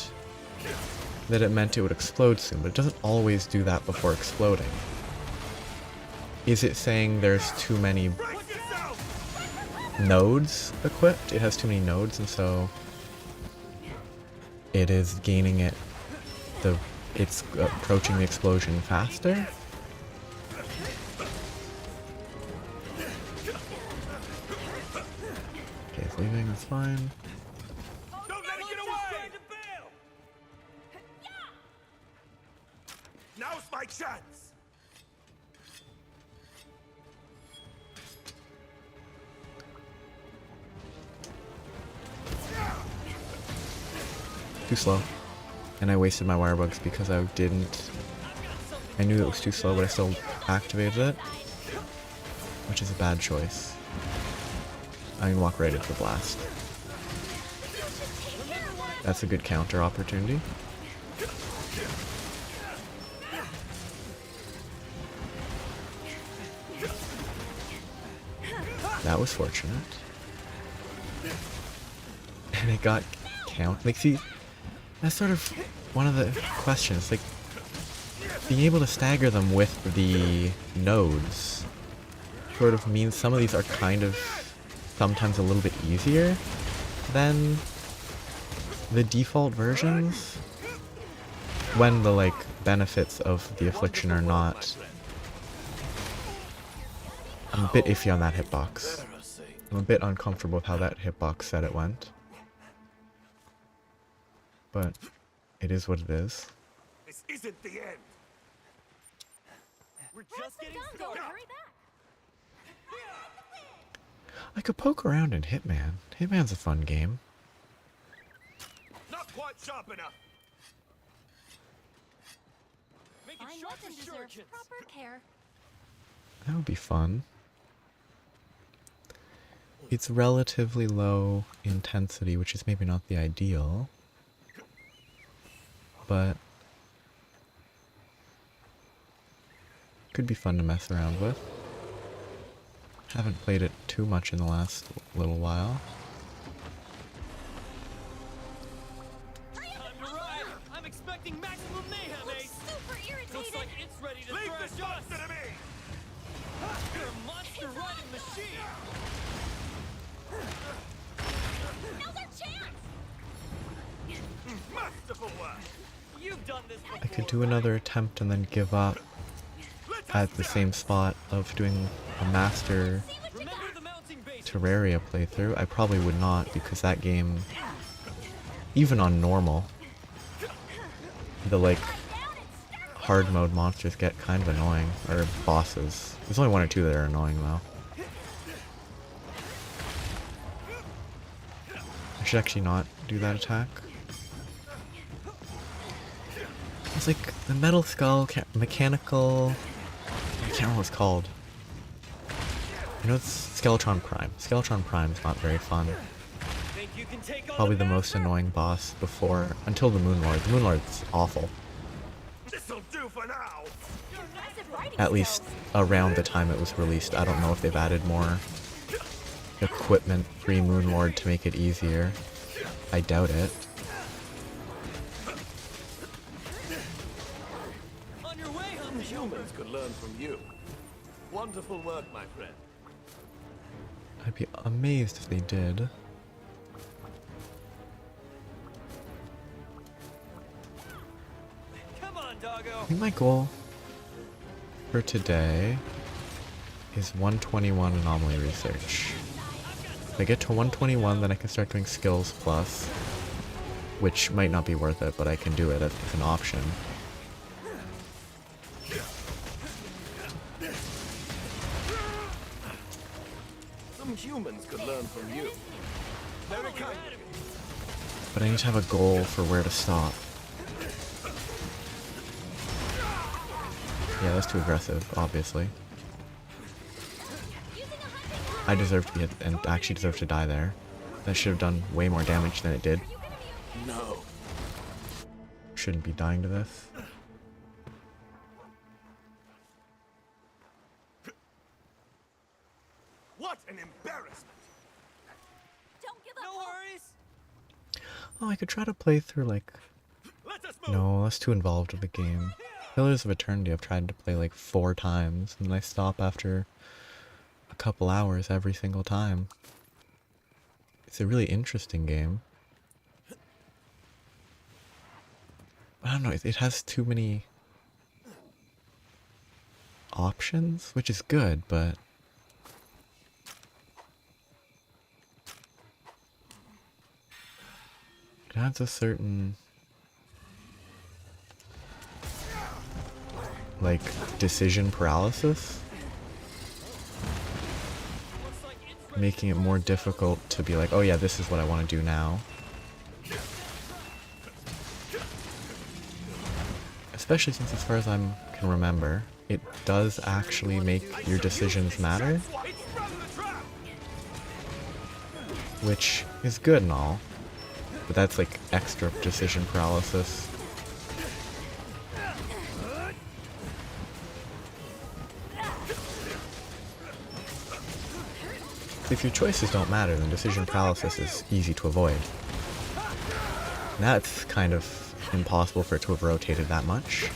Speaker 1: that it meant it would explode soon, but it doesn't always do that before exploding. Is it saying there's too many nodes equipped? It has too many nodes, and so it is gaining it, it's approaching the explosion faster? Okay, it's leaving, that's fine.
Speaker 4: Don't let it get away! Now's my chance!
Speaker 1: Too slow. And I wasted my wire bugs because I knew it was too slow, but I still activated it. Which is a bad choice. I can walk right into the blast. That's a good counter opportunity. That was fortunate. And it got like, see, that's sort of one of the questions, like, being able to stagger them with the nodes sort of means some of these are kind of sometimes a little bit easier than the default versions, when the, like, benefits of the affliction are not. I'm a bit iffy on that hitbox. I'm a bit uncomfortable with how that hitbox said it went. But it is what it is.
Speaker 4: This isn't the end.
Speaker 3: We're just getting started.
Speaker 2: Hurry back.
Speaker 1: I could poke around in Hitman. Hitman's a fun game.
Speaker 4: Not quite sharp enough.
Speaker 3: Make it
Speaker 2: Fine
Speaker 3: sharp
Speaker 2: weapon
Speaker 3: for
Speaker 2: deserves
Speaker 3: shurikens.
Speaker 2: proper care.
Speaker 1: That would be fun. It's relatively low intensity, which is maybe not the ideal. But could be fun to mess around with. Haven't played it too much in the last little while.
Speaker 3: Time to ride. I'm expecting maximum mayhem, Ace.
Speaker 2: Super irritated.
Speaker 3: Looks like it's ready to
Speaker 4: Leave
Speaker 3: thrash
Speaker 4: this
Speaker 3: us.
Speaker 4: monster to me!
Speaker 3: You're a monster riding machine.
Speaker 2: Now's our chance.
Speaker 4: Masterful work!
Speaker 3: You've done this before.
Speaker 1: I could do another attempt and then give up at the same spot of doing a master
Speaker 3: Remember the mounting base.
Speaker 1: Terraria playthrough. I probably would not, because that game, even on normal, the like hard mode monsters get kind of annoying, or bosses. There's only 1 or 2 that are annoying though. I should actually not do that attack. It's like the metal skull, mechanical, I can't remember what it's called. You know, it's Skeletron Prime. Skeletron Prime is not very fun.
Speaker 3: Thank Think you can take on
Speaker 1: Probably
Speaker 3: the
Speaker 1: the most
Speaker 3: master?
Speaker 1: annoying boss before, until the Moon Lord. The Moon Lord's awful.
Speaker 4: This'll do for now.
Speaker 2: Impressive writing
Speaker 1: At least
Speaker 2: skills.
Speaker 1: around the time it was released. I don't know if they've added more equipment pre-Moon Lord to make it easier. I doubt it.
Speaker 3: On your way,
Speaker 4: The
Speaker 3: Humble.
Speaker 4: humans could learn from you. Wonderful work, my friend.
Speaker 1: I'd be amazed if they did.
Speaker 3: Come on, doggo.
Speaker 1: I think my goal for today is 121 Anomaly research. If I get to 121, then I can start doing skills plus, which might not be worth it, but I can do it as an option.
Speaker 4: Some humans could learn from you. Very kind.
Speaker 1: But I need to have a goal for where to stop. Yeah, that's too aggressive, obviously. I deserve to be hit, and actually deserve to die there. That should have done way more damage than it did.
Speaker 4: No.
Speaker 1: Shouldn't be dying to this.
Speaker 4: What an embarrassment.
Speaker 2: Don't give
Speaker 3: No
Speaker 2: up.
Speaker 3: worries.
Speaker 1: Oh, I could try to play through, like...
Speaker 4: Let us move.
Speaker 1: No, that's too involved with the game. Pillars of Eternity I've tried to play like 4 times, and I stop after a couple hours every single time. It's a really interesting game. I don't know, it has too many options, which is good, but it adds a certain like decision paralysis, making it more difficult to be like, oh yeah, this is what I want to do now. Especially since, as far as I can remember, it does actually make your decisions matter, which is good and all, but that's like extra decision paralysis. If your choices don't matter, then decision paralysis is easy to avoid. And that's kind of impossible for it to have rotated that much.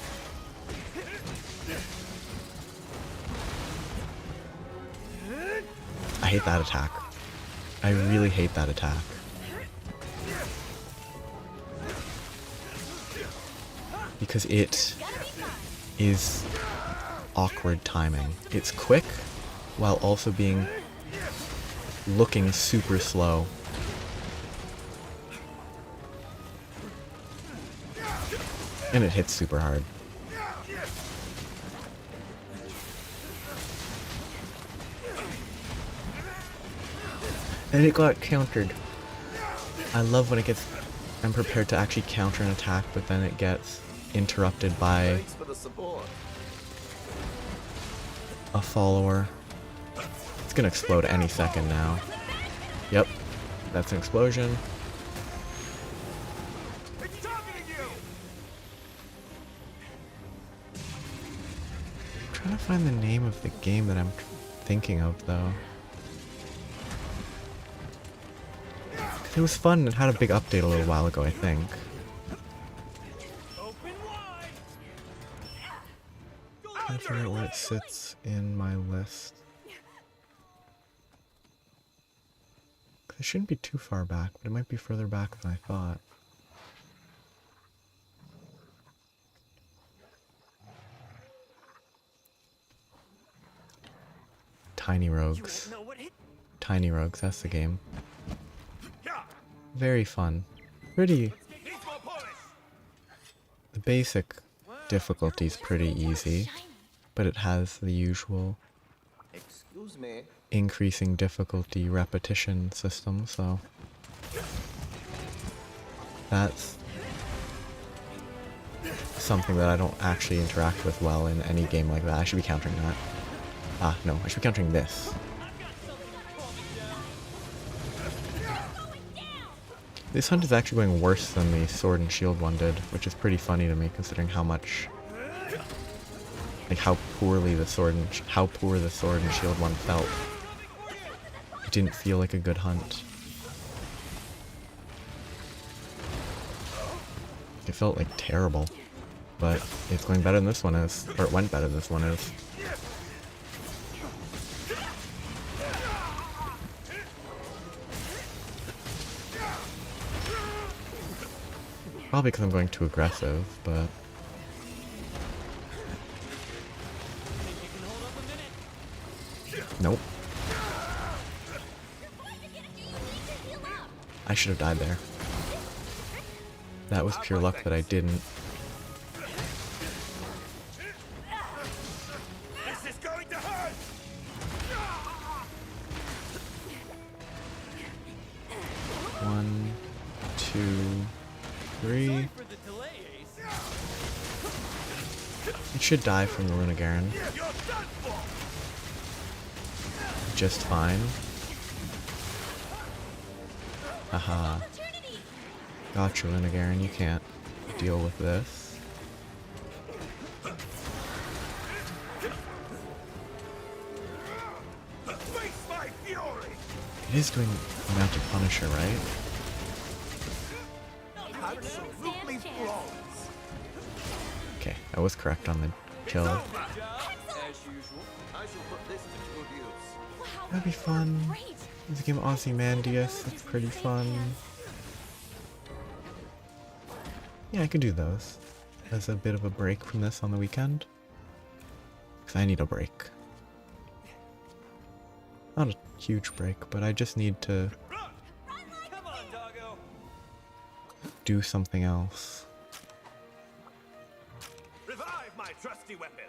Speaker 1: I hate that attack. I really hate that attack. Because it is awkward timing. It's quick while also looking super slow. And it hits super hard. And it got countered. I love when it gets... I'm prepared to actually counter an attack, but then it gets interrupted by
Speaker 4: Thanks for the support.
Speaker 1: a follower. It's gonna explode any second now. Yep, that's an explosion.
Speaker 4: It's targeting you.
Speaker 1: I'm trying to find the name of the game that I'm thinking of, though. It was fun. It had a big update a little while ago, I think.
Speaker 3: Open wide.
Speaker 1: I forget where it sits in my list. It shouldn't be too far back, but it might be further back than I thought. Tiny Rogues.
Speaker 3: No, what hit?
Speaker 1: Tiny Rogues, that's the game.
Speaker 4: Yeah.
Speaker 1: Very fun. Pretty...
Speaker 4: Needs more polish.
Speaker 1: The basic difficulty is pretty easy, but it has the usual
Speaker 4: Excuse me.
Speaker 1: increasing difficulty repetition system, so that's something that I don't actually interact with well in any game like that. I should be countering that. Ah, no, I should be countering this. This hunt is actually going worse than the sword and shield one did, which is pretty funny to me considering how much, like how poor the sword and shield one felt. It didn't feel like a good hunt. It felt like terrible, but it's going better than this one is, or it went better than this one is. Probably because I'm going too aggressive, but... Nope. I should have died there. That was pure luck that I didn't.
Speaker 4: This is going to hurt.
Speaker 1: 1, 2, 3.
Speaker 3: Sorry for the delay, Ace.
Speaker 1: It should die from the Runagaran.
Speaker 4: You're done for.
Speaker 1: Just fine. Haha. Gotcha, Runagaran, you can't deal with this.
Speaker 4: Face my fury.
Speaker 1: It is doing amount of Punisher, right?
Speaker 4: Absolutely flawless.
Speaker 1: Okay, I was correct on the kill.
Speaker 3: Good job, as usual.
Speaker 4: I shall put this to good use.
Speaker 1: That'd be fun. There's a game of Ozymandias, that's pretty fun. Yeah, I could do those as a bit of a break from this on the weekend. Because I need a break. Not a huge break, but I just need to
Speaker 3: Come on, doggo.
Speaker 1: do something else.
Speaker 4: Revive my trusty weapon.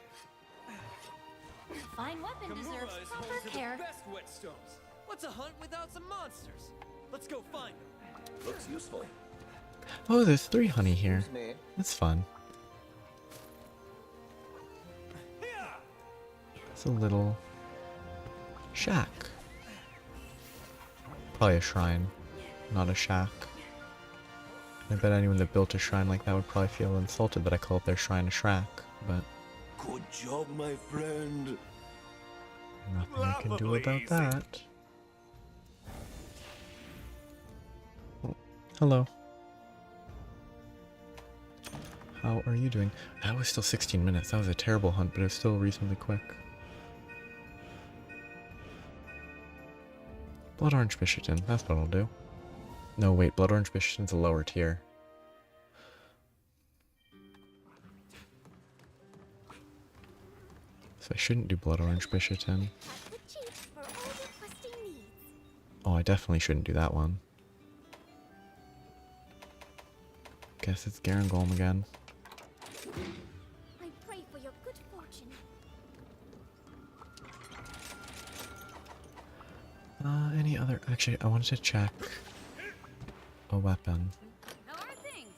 Speaker 2: Fine weapon deserves
Speaker 3: Kamura is
Speaker 2: proper
Speaker 3: home to
Speaker 2: care.
Speaker 3: the best whetstones. What's a hunt without some monsters? Let's go find them.
Speaker 4: Looks useful.
Speaker 1: Oh, there's 3 honey here.
Speaker 4: Excuse me.
Speaker 1: That's fun. It's a little shack. Probably a shrine, not a shack. I bet anyone that built a shrine like that would probably feel insulted that I call up their shrine a shack, but
Speaker 4: Good job, my friend.
Speaker 1: nothing I can do
Speaker 4: Laughably
Speaker 1: about
Speaker 4: easy.
Speaker 1: that. Oh, hello. How are you doing? That was still 16 minutes. That was a terrible hunt, but it was still reasonably quick. Blood Orange Bishatin, that's what I'll do. No, wait, Blood Orange Bishatin's a lower tier. So I shouldn't do Blood Orange Bishatin. Oh, I definitely shouldn't do that one. Guess it's Garangolm again.
Speaker 2: I pray for your good fortune.
Speaker 1: Any other... Actually, I wanted to check a weapon.
Speaker 2: How are things?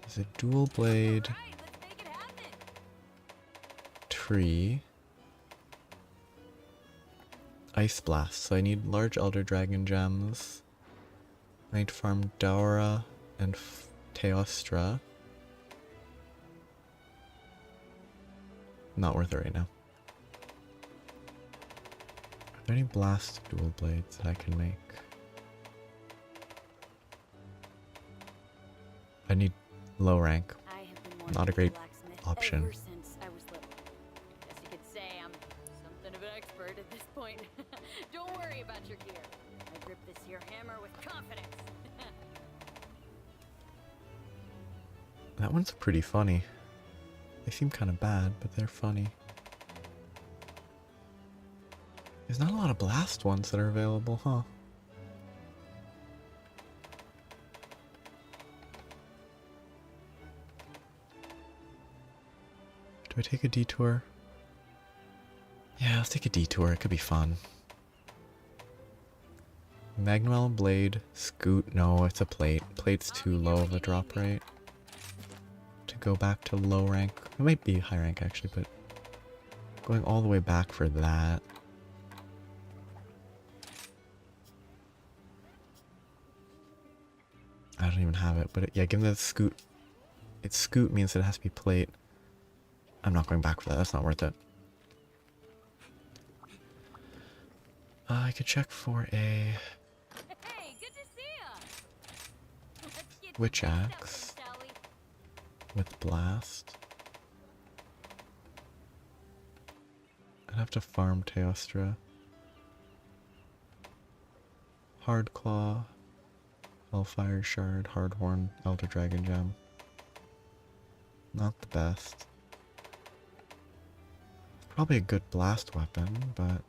Speaker 1: There's a dual blade
Speaker 2: Right, let's make it happen.
Speaker 1: tree. Ice Blast. So I need large Elder Dragon gems. I need to farm Daura and Teostra. Not worth it right now. Are there any blast dual blades that I can make? I need low rank.
Speaker 2: I have been
Speaker 1: Not a
Speaker 2: wanting
Speaker 1: great
Speaker 2: blacksmith
Speaker 1: option.
Speaker 2: ever since I was little. Guess you could say I'm something of an expert at this point. Don't worry about your gear. I grip this here hammer with confidence.
Speaker 1: That one's pretty funny. They seem kind of bad, but they're funny. There's not a lot of blast ones that are available, huh? Do I take a detour? Yeah, let's take a detour. It could be fun. Magnuel Blade, Scoot. No, it's a plate. Plate's too low of a drop rate to go back to low rank. It might be high rank actually, but going all the way back for that. I don't even have it, but yeah, give me the scoot. It's scoot means that it has to be plate. I'm not going back for that. That's not worth it. I could check for a
Speaker 2: Hey, good to see ya. Let's get
Speaker 1: witch
Speaker 2: this out
Speaker 1: axe
Speaker 2: then, shall we?
Speaker 1: with blast. I'd have to farm Teostra. Hard claw, hellfire shard, hardhorn, elder dragon gem. Not the best. Probably a good blast weapon, but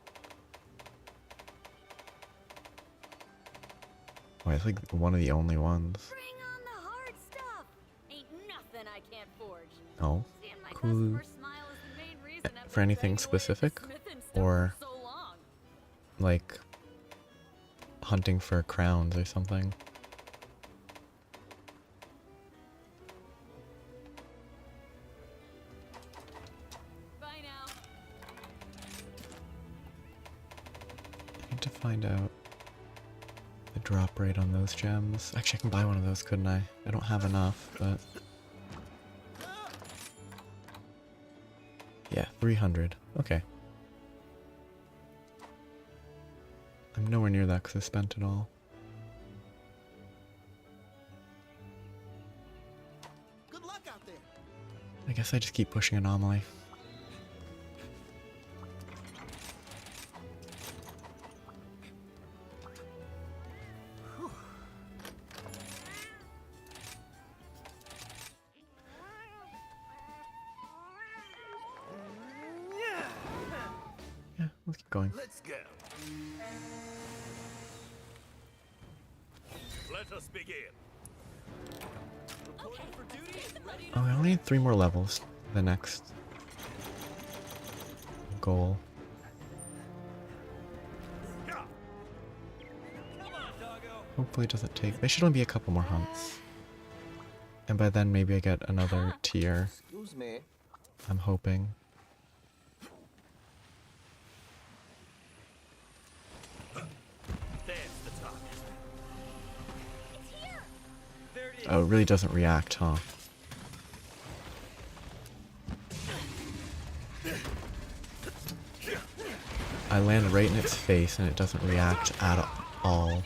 Speaker 1: oh, it's like one of the only ones.
Speaker 2: Bring on the hard stuff. Ain't nothing I can't forge.
Speaker 1: Oh,
Speaker 2: Seeing my
Speaker 1: cool.
Speaker 2: customer smile is the main reason I've
Speaker 1: For
Speaker 2: been
Speaker 1: anything
Speaker 2: banging away at
Speaker 1: specific,
Speaker 2: the smith and stuff
Speaker 1: or
Speaker 2: for so long.
Speaker 1: like hunting for crowns or something?
Speaker 2: Bye now.
Speaker 1: I need to find out the drop rate on those gems. Actually, I can buy one of those, couldn't I? I don't have enough, but yeah, 300. Okay. I'm nowhere near that because I spent it all.
Speaker 4: Good luck out there.
Speaker 1: I guess I just keep pushing Anomaly. Yeah, let's keep going.
Speaker 4: Let's go. Let us begin.
Speaker 3: Reporting for duty and ready
Speaker 1: Oh, I only need 3 more levels. The next goal.
Speaker 3: Come on, doggo.
Speaker 1: Hopefully it doesn't take... There should only be a couple more hunts. And by then maybe I get another tier.
Speaker 4: Excuse me.
Speaker 1: I'm hoping.
Speaker 3: There's the target.
Speaker 2: It's here.
Speaker 3: There it is.
Speaker 1: Oh, it really doesn't react, huh? I land right in its face and it doesn't react at all.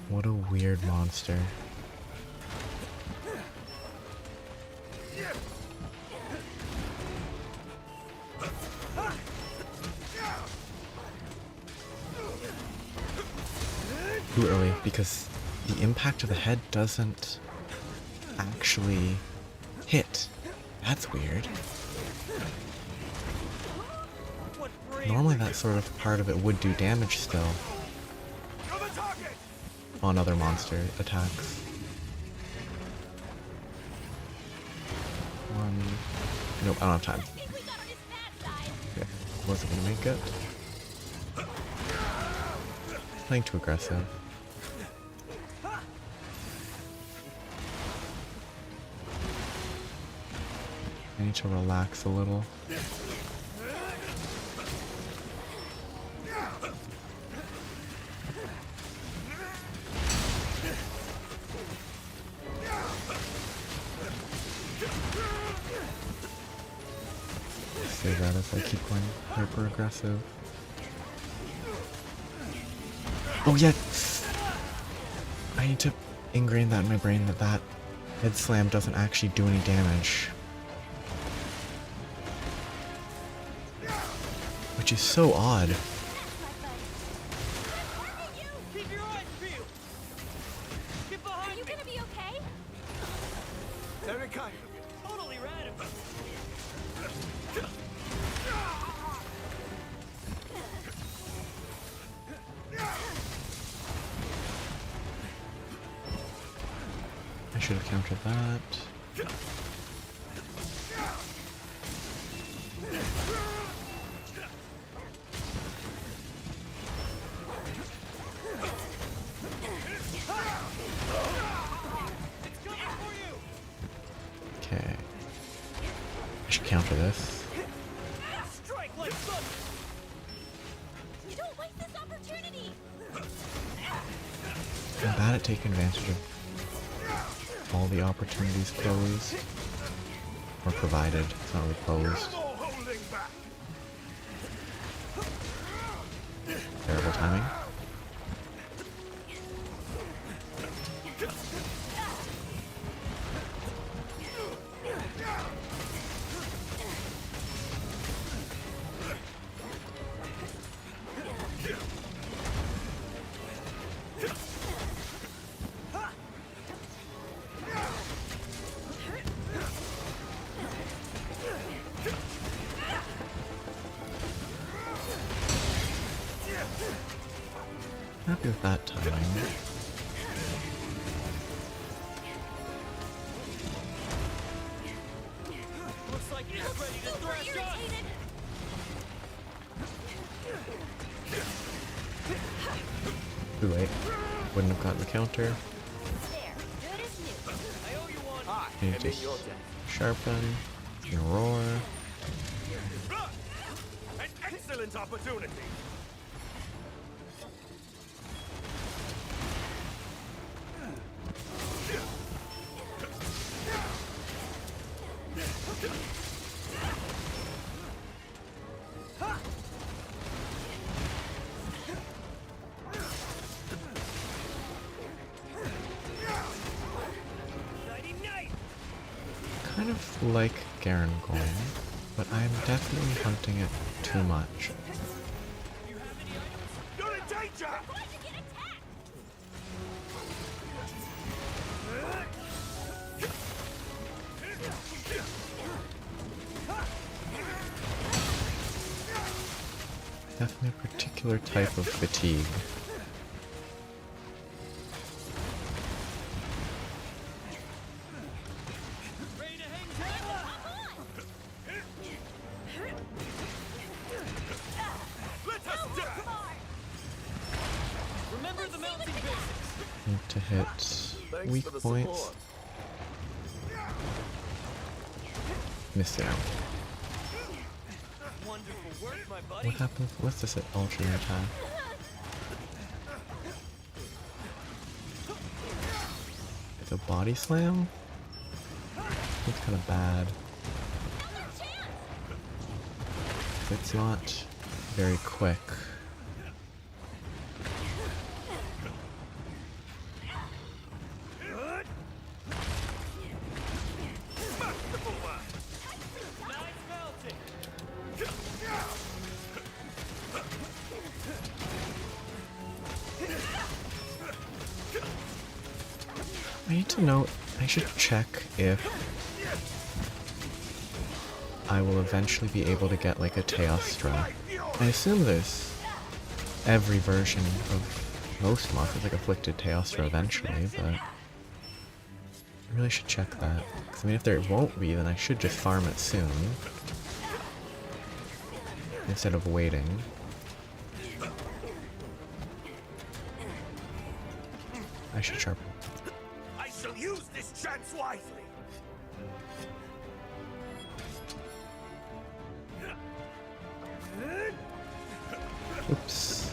Speaker 1: What a weird monster. Too early, because the impact of the head doesn't actually hit. That's weird.
Speaker 3: What brave
Speaker 1: Normally that sort of part of it would do damage still
Speaker 3: You're the target.
Speaker 1: on other monster attacks. One... Nope, I don't have time.
Speaker 2: I think we got on his bad side.
Speaker 1: Okay, wasn't gonna make it. Playing too aggressive. I need to relax a little. Say that as I keep going hyper aggressive. Oh yeah! I need to ingrain that in my brain that that head slam doesn't actually do any damage. Which is so odd.
Speaker 3: Keep your eyes peeled. Get
Speaker 2: Are
Speaker 3: behind
Speaker 2: you
Speaker 3: me.
Speaker 2: gonna be okay?
Speaker 4: Very kind of you.
Speaker 3: Totally radical.
Speaker 1: I should have countered that.
Speaker 3: It's coming for you.
Speaker 1: Okay. I should counter this.
Speaker 3: Strike like thunder.
Speaker 2: Don't waste this opportunity.
Speaker 1: I'm bad at taking advantage of all the opportunities posed. Or provided. It's not really posed.
Speaker 4: No more holding back.
Speaker 1: Terrible timing. Happy with that timing.
Speaker 3: Looks like it's ready to
Speaker 2: Super
Speaker 3: thrash us.
Speaker 2: irritated.
Speaker 1: Too late. Wouldn't have gotten the counter.
Speaker 2: There. Good as new.
Speaker 3: I owe you one.
Speaker 4: I
Speaker 1: Need
Speaker 4: am
Speaker 1: to
Speaker 4: in your debt.
Speaker 1: sharpen. And roar.
Speaker 4: Blood! An excellent opportunity.
Speaker 3: Nighty night.
Speaker 1: Kind of like Garen Golem, but I'm definitely hunting it too much.
Speaker 3: You have any items?
Speaker 4: You're in danger!
Speaker 2: Why'd you get attacked?
Speaker 1: Definitely a particular type of fatigue.
Speaker 3: Ready to hang time?
Speaker 4: Let us die!
Speaker 3: Remember the mounting basics.
Speaker 1: Need to hit
Speaker 4: Thanks
Speaker 1: weak
Speaker 4: for the
Speaker 1: points.
Speaker 4: support.
Speaker 1: Missed it out.
Speaker 3: Wonderful work, my buddy.
Speaker 1: What happens? What's this alternate attack? It's a body slam? It's kind of bad. It's not very quick.
Speaker 4: Masterful work!
Speaker 3: Nice mounting.
Speaker 1: I need to note, I should check if I will eventually be able to get like a Teostra. I assume there's every version of most monsters like Afflicted Teostra eventually, but I really should check that. 'Cause I mean, if there won't be, then I should just farm it soon instead of waiting. I should sharpen.
Speaker 4: I shall use this chance wisely.
Speaker 1: Oops.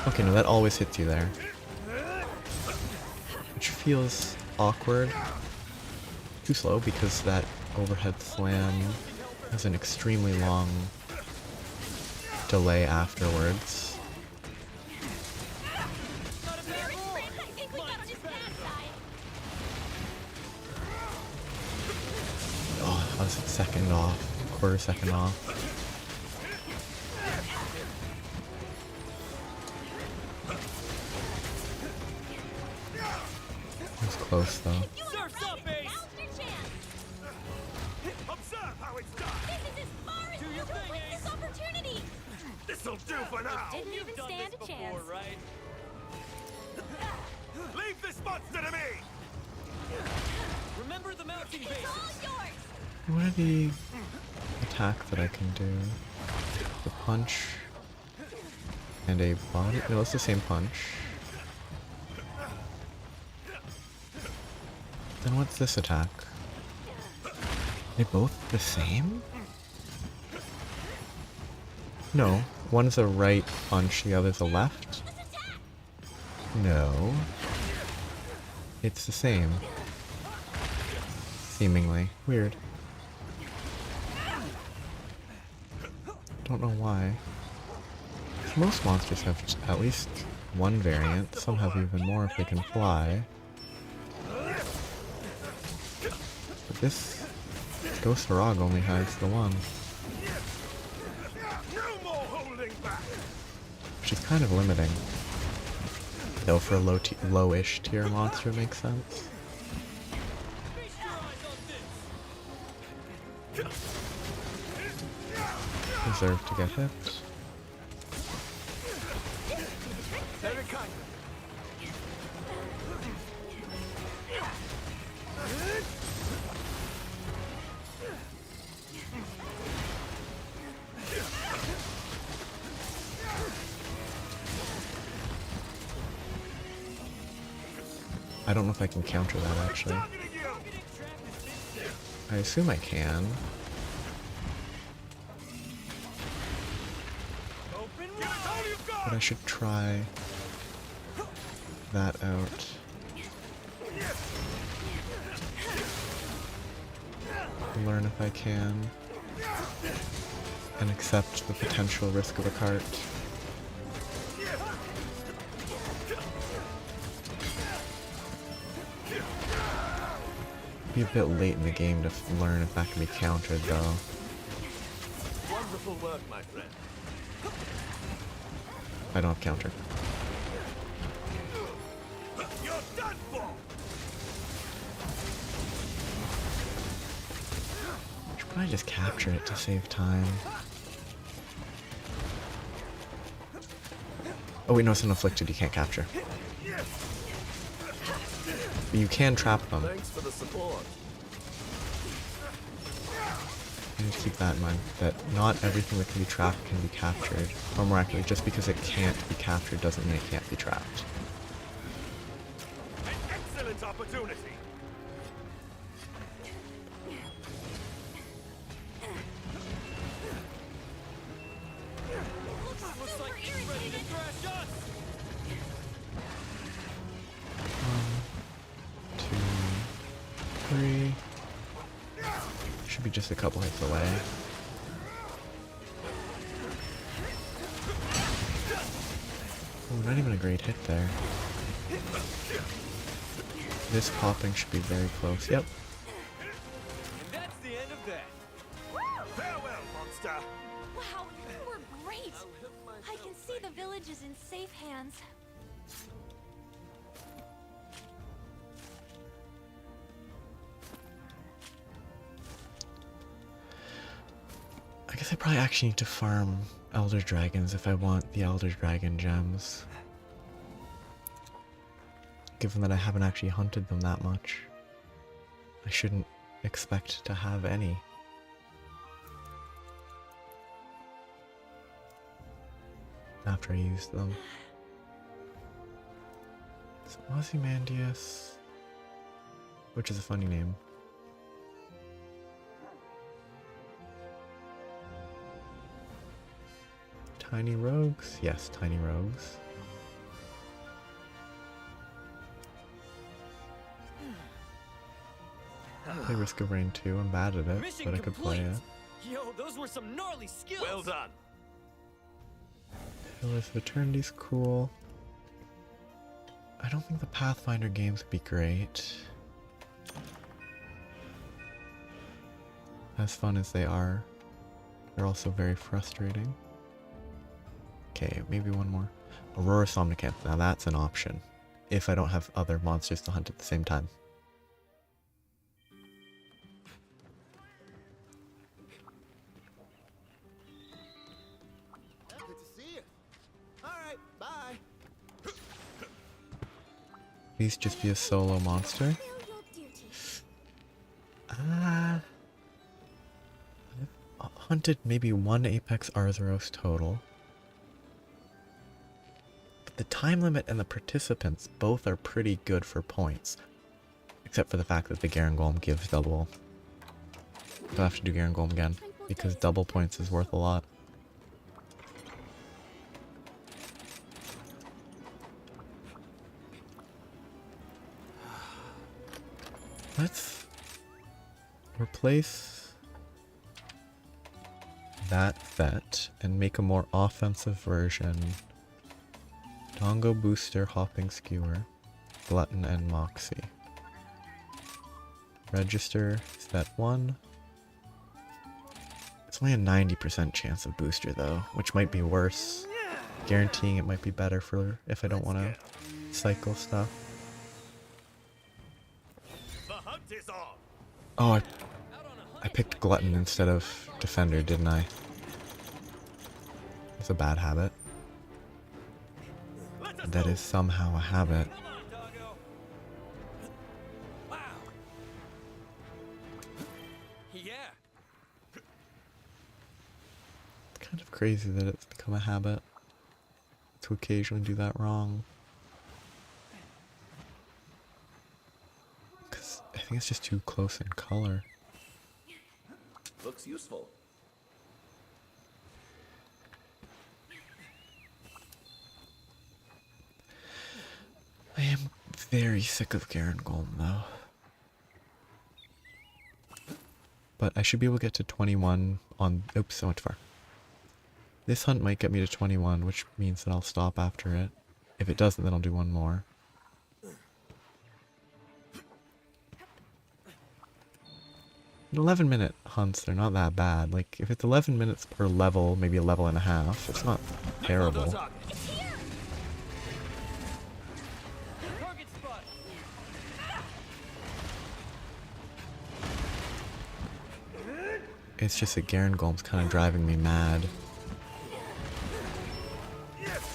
Speaker 1: Okay, no, that always hits you there. Which feels awkward. Too slow because that overhead slam has an extremely long delay afterwards.
Speaker 3: Not a bad
Speaker 2: Very
Speaker 3: roll.
Speaker 2: friend, I think we got on his bad side.
Speaker 1: Oh, I was a second off, quarter second off. It was close though.
Speaker 2: You wanna
Speaker 3: Surf's
Speaker 2: fight
Speaker 3: up,
Speaker 2: it?
Speaker 3: Ace.
Speaker 2: Now's your chance.
Speaker 4: Observe how it's done.
Speaker 2: This is as far as
Speaker 3: Do
Speaker 2: you
Speaker 3: your
Speaker 2: don't
Speaker 3: thing,
Speaker 2: waste
Speaker 3: Ace.
Speaker 2: this opportunity.
Speaker 4: This'll do for now.
Speaker 2: Didn't
Speaker 3: You've
Speaker 2: even
Speaker 3: done
Speaker 2: stand
Speaker 3: this
Speaker 2: a chance.
Speaker 3: before, right?
Speaker 4: Leave this monster to me.
Speaker 3: Remember the mounting
Speaker 2: It's
Speaker 3: basics.
Speaker 2: all yours.
Speaker 1: What are the attacks that I can do? The punch and a body? No, it's the same punch. Then what's this attack? They both the same? No. One's a right punch, the other's a left? No. It's the same. Seemingly. Weird. Don't know why. Most monsters have at least one variant. Some have even more if they can fly. But this Ghost Farag only has the one. Which is kind of limiting. Though for a low-ish tier monster it makes sense. Deserve to get hit. I don't know if I can counter that actually. I assume I can. But I should try that out. Learn if I can. And accept the potential risk of a cart. Be a bit late in the game to learn if that can be countered though.
Speaker 4: Wonderful work, my friend.
Speaker 1: I don't have counter.
Speaker 4: You're done for.
Speaker 1: I should probably just capture it to save time. Oh wait, no, it's an afflicted, you can't capture. But you can trap them.
Speaker 4: Thanks for the support.
Speaker 1: You need to keep that in mind, that not everything that can be trapped can be captured. Or more accurately, just because it can't be captured doesn't mean it can't be trapped.
Speaker 4: An excellent opportunity.
Speaker 3: Looks like he's ready to thrash us!
Speaker 1: 1, 2, 3. Should be just a couple hits away. Oh, not even a great hit there. This popping should be very close. Yep.
Speaker 3: And that's the end of that.
Speaker 4: Farewell, monster.
Speaker 5: Wow, you were great! I can see the village is in safe hands.
Speaker 1: I guess I probably actually need to farm Elder Dragons if I want the Elder Dragon gems. Given that I haven't actually hunted them that much, I shouldn't expect to have any. After I use them. So Ozymandias, which is a funny name. Tiny rogues? Yes, tiny rogues. Play Risk of Rain 2. I'm bad at it,
Speaker 3: Mission
Speaker 1: but I could play
Speaker 3: complete.
Speaker 1: it.
Speaker 3: Yo, those were some gnarly skills!
Speaker 4: Well done.
Speaker 1: Pillars of Eternity's cool. I don't think the Pathfinder games would be great. As fun as they are, they're also very frustrating. Okay, maybe one more. Aurora Somnicant. Now that's an option. If I don't have other monsters to hunt at the same time.
Speaker 6: Good to see you. All right, bye.
Speaker 1: Please just be a solo monster.
Speaker 5: Feel your duty.
Speaker 1: I've hunted maybe one Apex Arzuros total. But the time limit and the participants both are pretty good for points. Except for the fact that the Garen Golem gives double. I'll have to do Garen Golem again, because double points is worth a lot. Let's replace that vet and make a more offensive version. Dongo Booster, Hopping Skewer, Glutton, and Moxie. Register, set 1. It's only a 90% chance of booster though, which might be worse. Guaranteeing it might be better for if I don't want to cycle stuff.
Speaker 4: The hunt is on.
Speaker 1: Oh, I picked Glutton instead of Defender, didn't I? It's a bad habit. That is somehow a habit.
Speaker 3: Come on, doggo. Wow. Yeah.
Speaker 1: It's kind of crazy that it's become a habit to occasionally do that wrong. Because I think it's just too close in color.
Speaker 4: Looks useful.
Speaker 1: I am very sick of Garen Golem though. But I should be able to get to 21 on... Oops, so much far. This hunt might get me to 21, which means that I'll stop after it. If it doesn't, then I'll do one more. In 11-minute hunts, they're not that bad. Like, if it's 11 minutes per level, maybe a level and a half, it's not terrible.
Speaker 3: Target spot.
Speaker 1: It's just that Garen Golem's kind of driving me mad.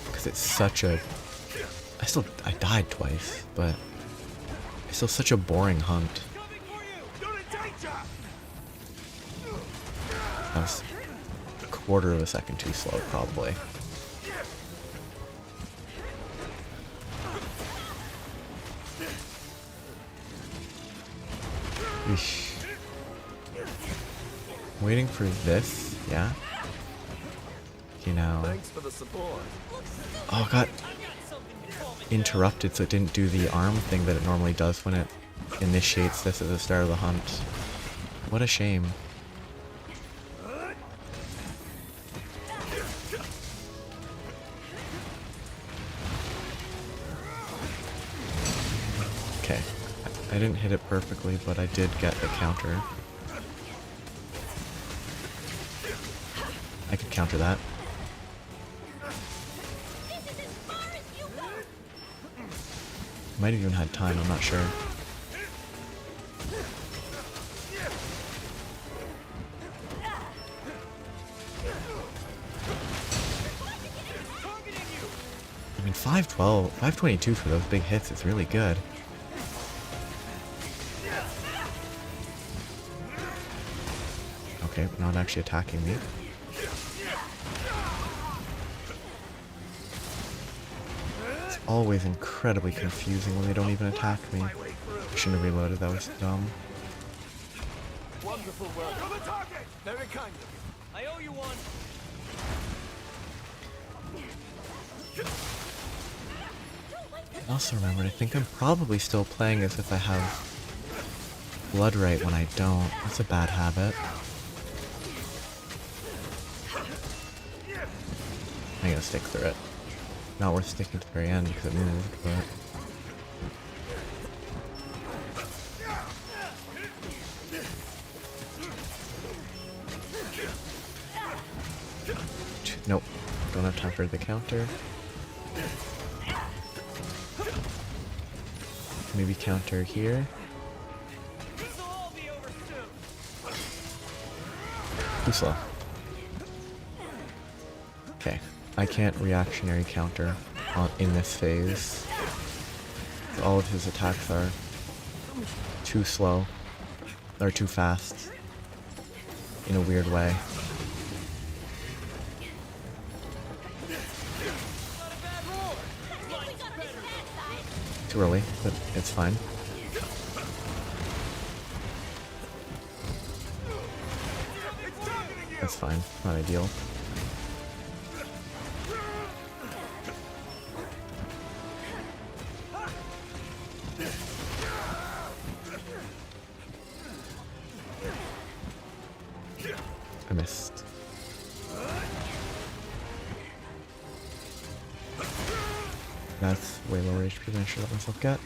Speaker 1: Because it's such a... I died twice, but... It's still such a boring hunt.
Speaker 3: Coming for you.
Speaker 4: You're in danger.
Speaker 1: That was a quarter of a second too slow, probably. Eesh. Waiting for this, yeah? You know...
Speaker 4: Thanks for the support.
Speaker 1: Oh, I got interrupted so it didn't do the arm thing that it normally does when it initiates this at the start of the hunt. What a shame. Okay. I didn't hit it perfectly, but I did get the counter. I could counter that. Might have even had time, I'm not sure. I mean, 512, 522 for those big hits is really good. Okay, not actually attacking me. It's always incredibly confusing when they don't even attack me. I shouldn't have reloaded, that was dumb.
Speaker 4: Wonderful work. You're the target. Very kind of you.
Speaker 3: I owe you one.
Speaker 1: I also remembered, I think I'm probably still playing as if I have blood right when I don't. That's a bad habit. I'm gonna stick through it. Not worth sticking to the very end because it moved, but... Nope. Don't have time for the counter. Maybe counter here.
Speaker 3: This'll all be over soon.
Speaker 1: Too slow. Okay. I can't reactionary counter in this phase. All of his attacks are too slow. Or too fast. In a weird way.
Speaker 3: Not a bad roll.
Speaker 1: Too early, but it's fine. That's fine. Not ideal. I missed. That's way lower HP than I should let myself get.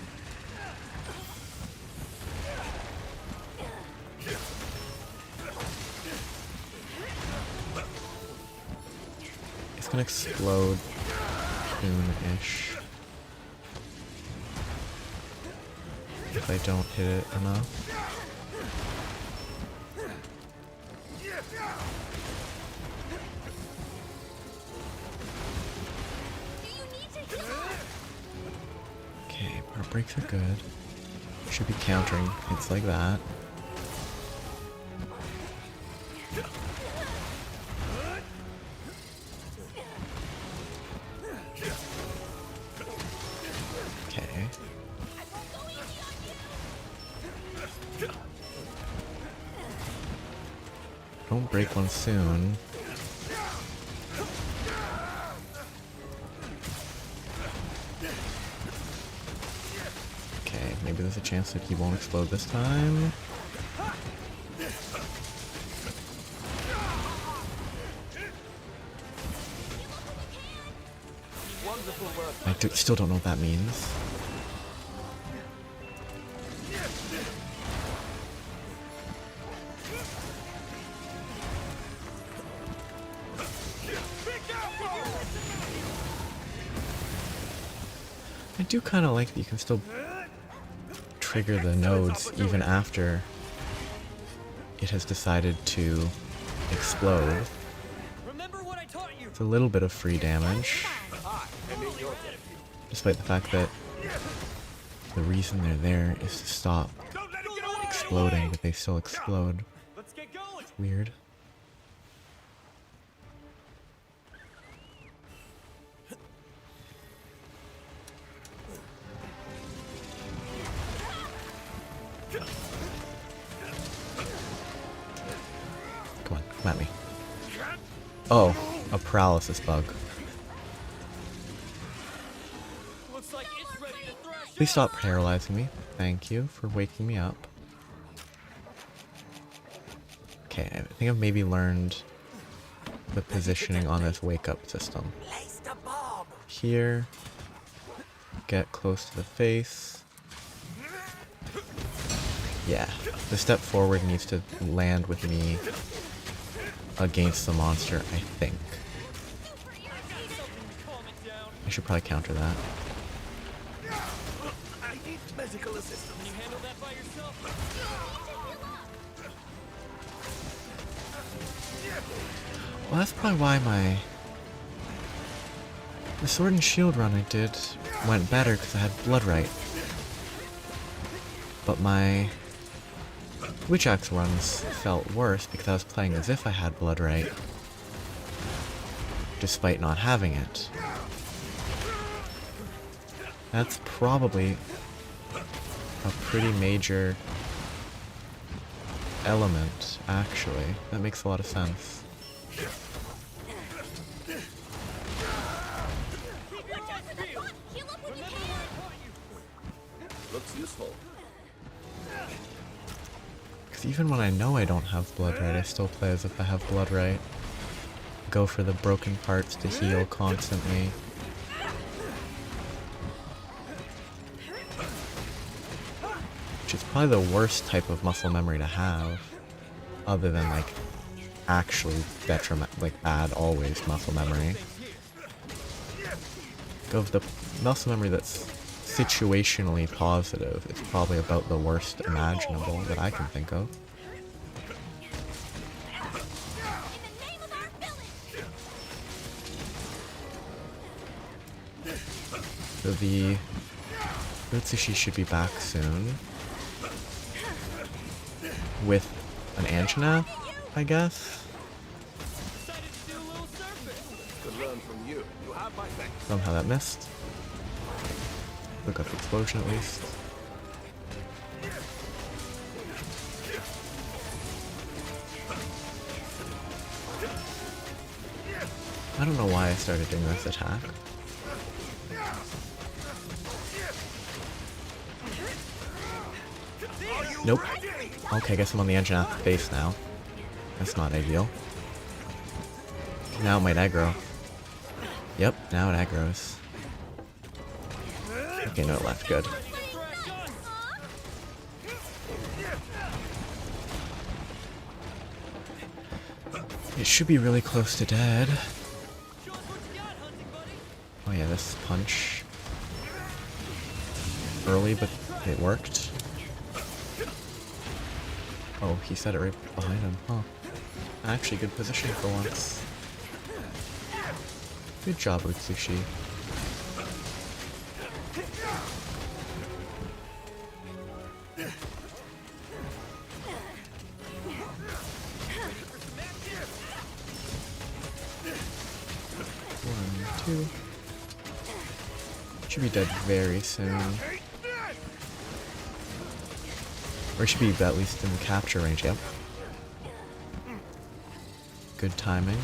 Speaker 1: It's gonna explode soon-ish. If I don't hit it enough. Okay, our breaks are good. Should be countering hits like that. Okay. Don't break one soon. Okay, maybe there's a chance that he won't explode this time. Still don't know what that means. I do kind of like that you can still trigger the nodes even after it has decided to explode.
Speaker 3: Remember what I taught you.
Speaker 1: It's a little bit of free damage, despite the fact that the reason they're there is to stop exploding, but they still explode.
Speaker 3: Let's get going.
Speaker 1: It's weird. Come on, come at me. Oh, a paralysis bug.
Speaker 3: Looks like it's ready to thrash.
Speaker 1: Please stop paralyzing me. Thank you for waking me up. Okay, I think I've maybe learned the positioning on this wake-up system. Here, get close to the face. Yeah, the step forward needs to land with me against the monster, I think. I should probably counter that.
Speaker 4: I need medical assistance.
Speaker 3: Can you handle that by yourself?
Speaker 1: Well, that's probably why the sword and shield run I did went better, because I had blood right. But my witch axe runs felt worse because I was playing as if I had blood right, despite not having it. That's probably a pretty major element, actually. That makes a lot of sense.
Speaker 4: Looks useful.
Speaker 1: Because even when I know I don't have blood right, I still play as if I have blood right. Go for the broken parts to heal constantly. Which is probably the worst type of muscle memory to have, other than like actually bad always muscle memory. Go with the muscle memory that's situationally positive. It's probably about the worst imaginable that I can think of. So the Utsushi should be back soon. With an Anjana, I guess?
Speaker 3: Decided to do a little surfing.
Speaker 4: Could learn from you. You have my thanks.
Speaker 1: Somehow that missed. Look up the explosion at least. I don't know why I started doing this attack. Nope. Okay, I guess I'm on the engine at the base now. That's not ideal. Now it might aggro. Yep, now it aggroes. Okay, no, it left. Good. It should be really close to dead. Oh yeah, this punch. Early, but it worked. Oh, he set it right behind him, huh? Actually, good position for once. Good job, Utsushi. One, two. Should be dead very soon. Or should be at least in the capture range, yep. Good timing.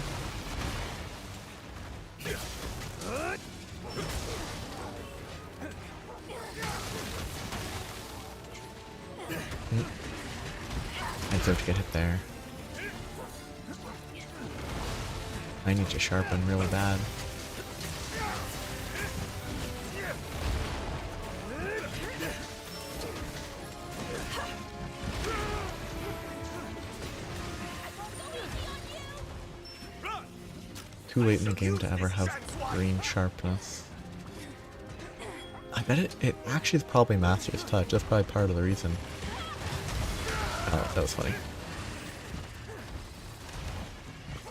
Speaker 1: I deserve to get hit there. I need to sharpen really bad. Too late in the game to ever have green sharpness. I bet it actually is probably Master's Touch. That's probably part of the reason. Oh, that was funny.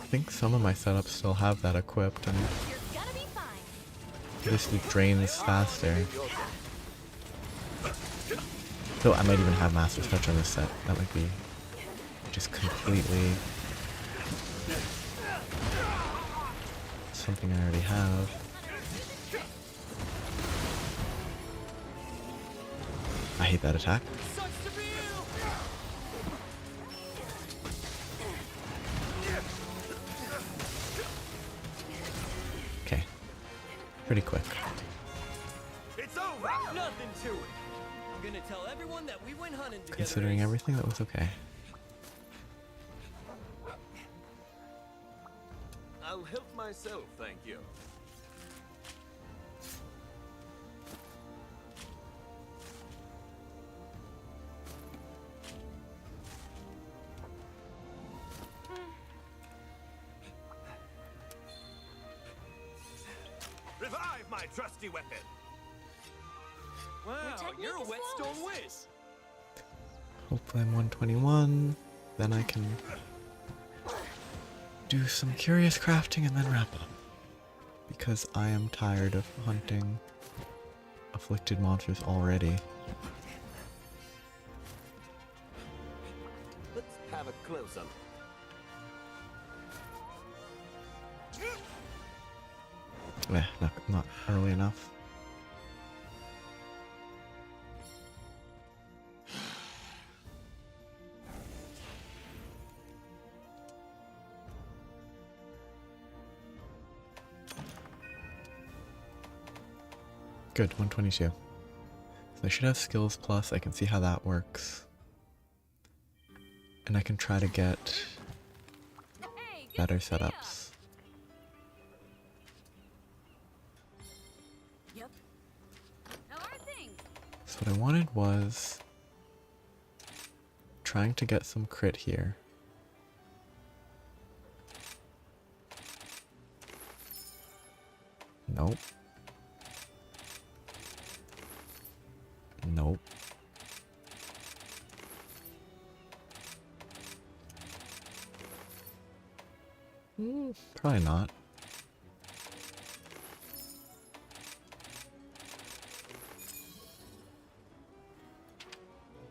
Speaker 1: I think some of my setups still have that equipped, and it just drains faster. So I might even have Master's Touch on this set. That might be just completely something I already have. I hate that attack. Okay. Pretty quick.
Speaker 3: It's over. Nothing to it. I'm gonna tell everyone that we went hunting together.
Speaker 1: Considering everything, that was okay.
Speaker 4: I'll help myself, thank you. Revive my trusty weapon.
Speaker 3: Wow,
Speaker 5: technique
Speaker 3: you're a
Speaker 5: is
Speaker 3: whetstone
Speaker 5: flawless.
Speaker 3: whiz.
Speaker 1: Hopefully I'm 121. Then I can do some curious crafting and then wrap up. Because I am tired of hunting afflicted monsters already.
Speaker 4: Let's have a close-up.
Speaker 1: Not early enough. Good, 122. So I should have skills plus, I can see how that works. And I can try to get
Speaker 2: Hey, good
Speaker 1: better
Speaker 2: to see ya.
Speaker 1: setups.
Speaker 2: Yep. How are things?
Speaker 1: So what I wanted was trying to get some crit here. Nope. Nope. Probably not.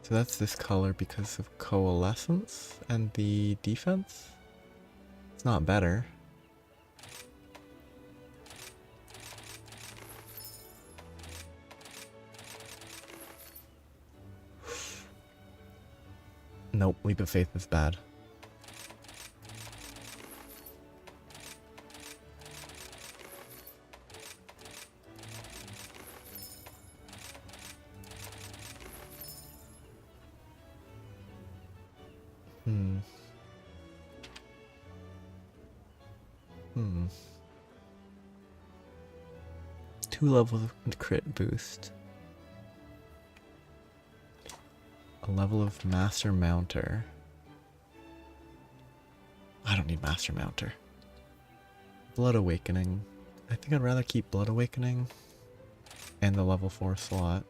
Speaker 1: So that's this color because of coalescence and the defense. It's not better. Nope, Leap of Faith is bad. Hmm. Hmm. 2 levels of crit boost. A level of Master Mounter. I don't need Master Mounter. Blood Awakening. I think I'd rather keep Blood Awakening and the level 4 slot.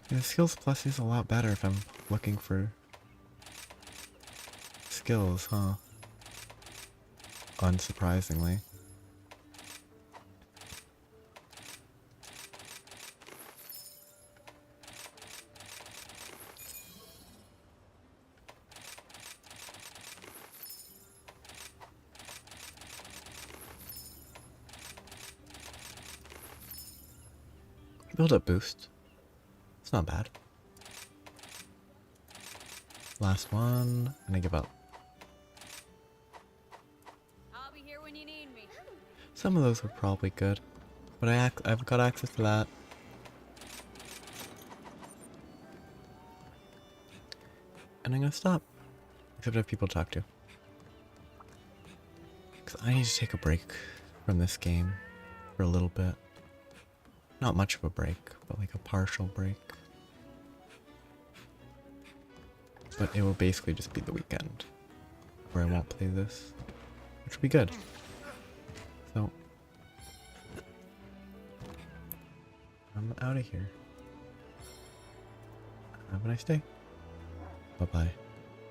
Speaker 1: The skills plus is a lot better if I'm looking for skills, huh? Unsurprisingly. Build up boost. It's not bad. Last one, and I give up.
Speaker 2: I'll be here when you need me.
Speaker 1: Some of those were probably good, but I've got access to that. And I'm gonna stop. Except I have people to talk to. Because I need to take a break from this game for a little bit. Not much of a break, but like a partial break. But it will basically just be the weekend where I won't play this, which will be good. So, I'm out of here. Have a nice day. Bye-bye.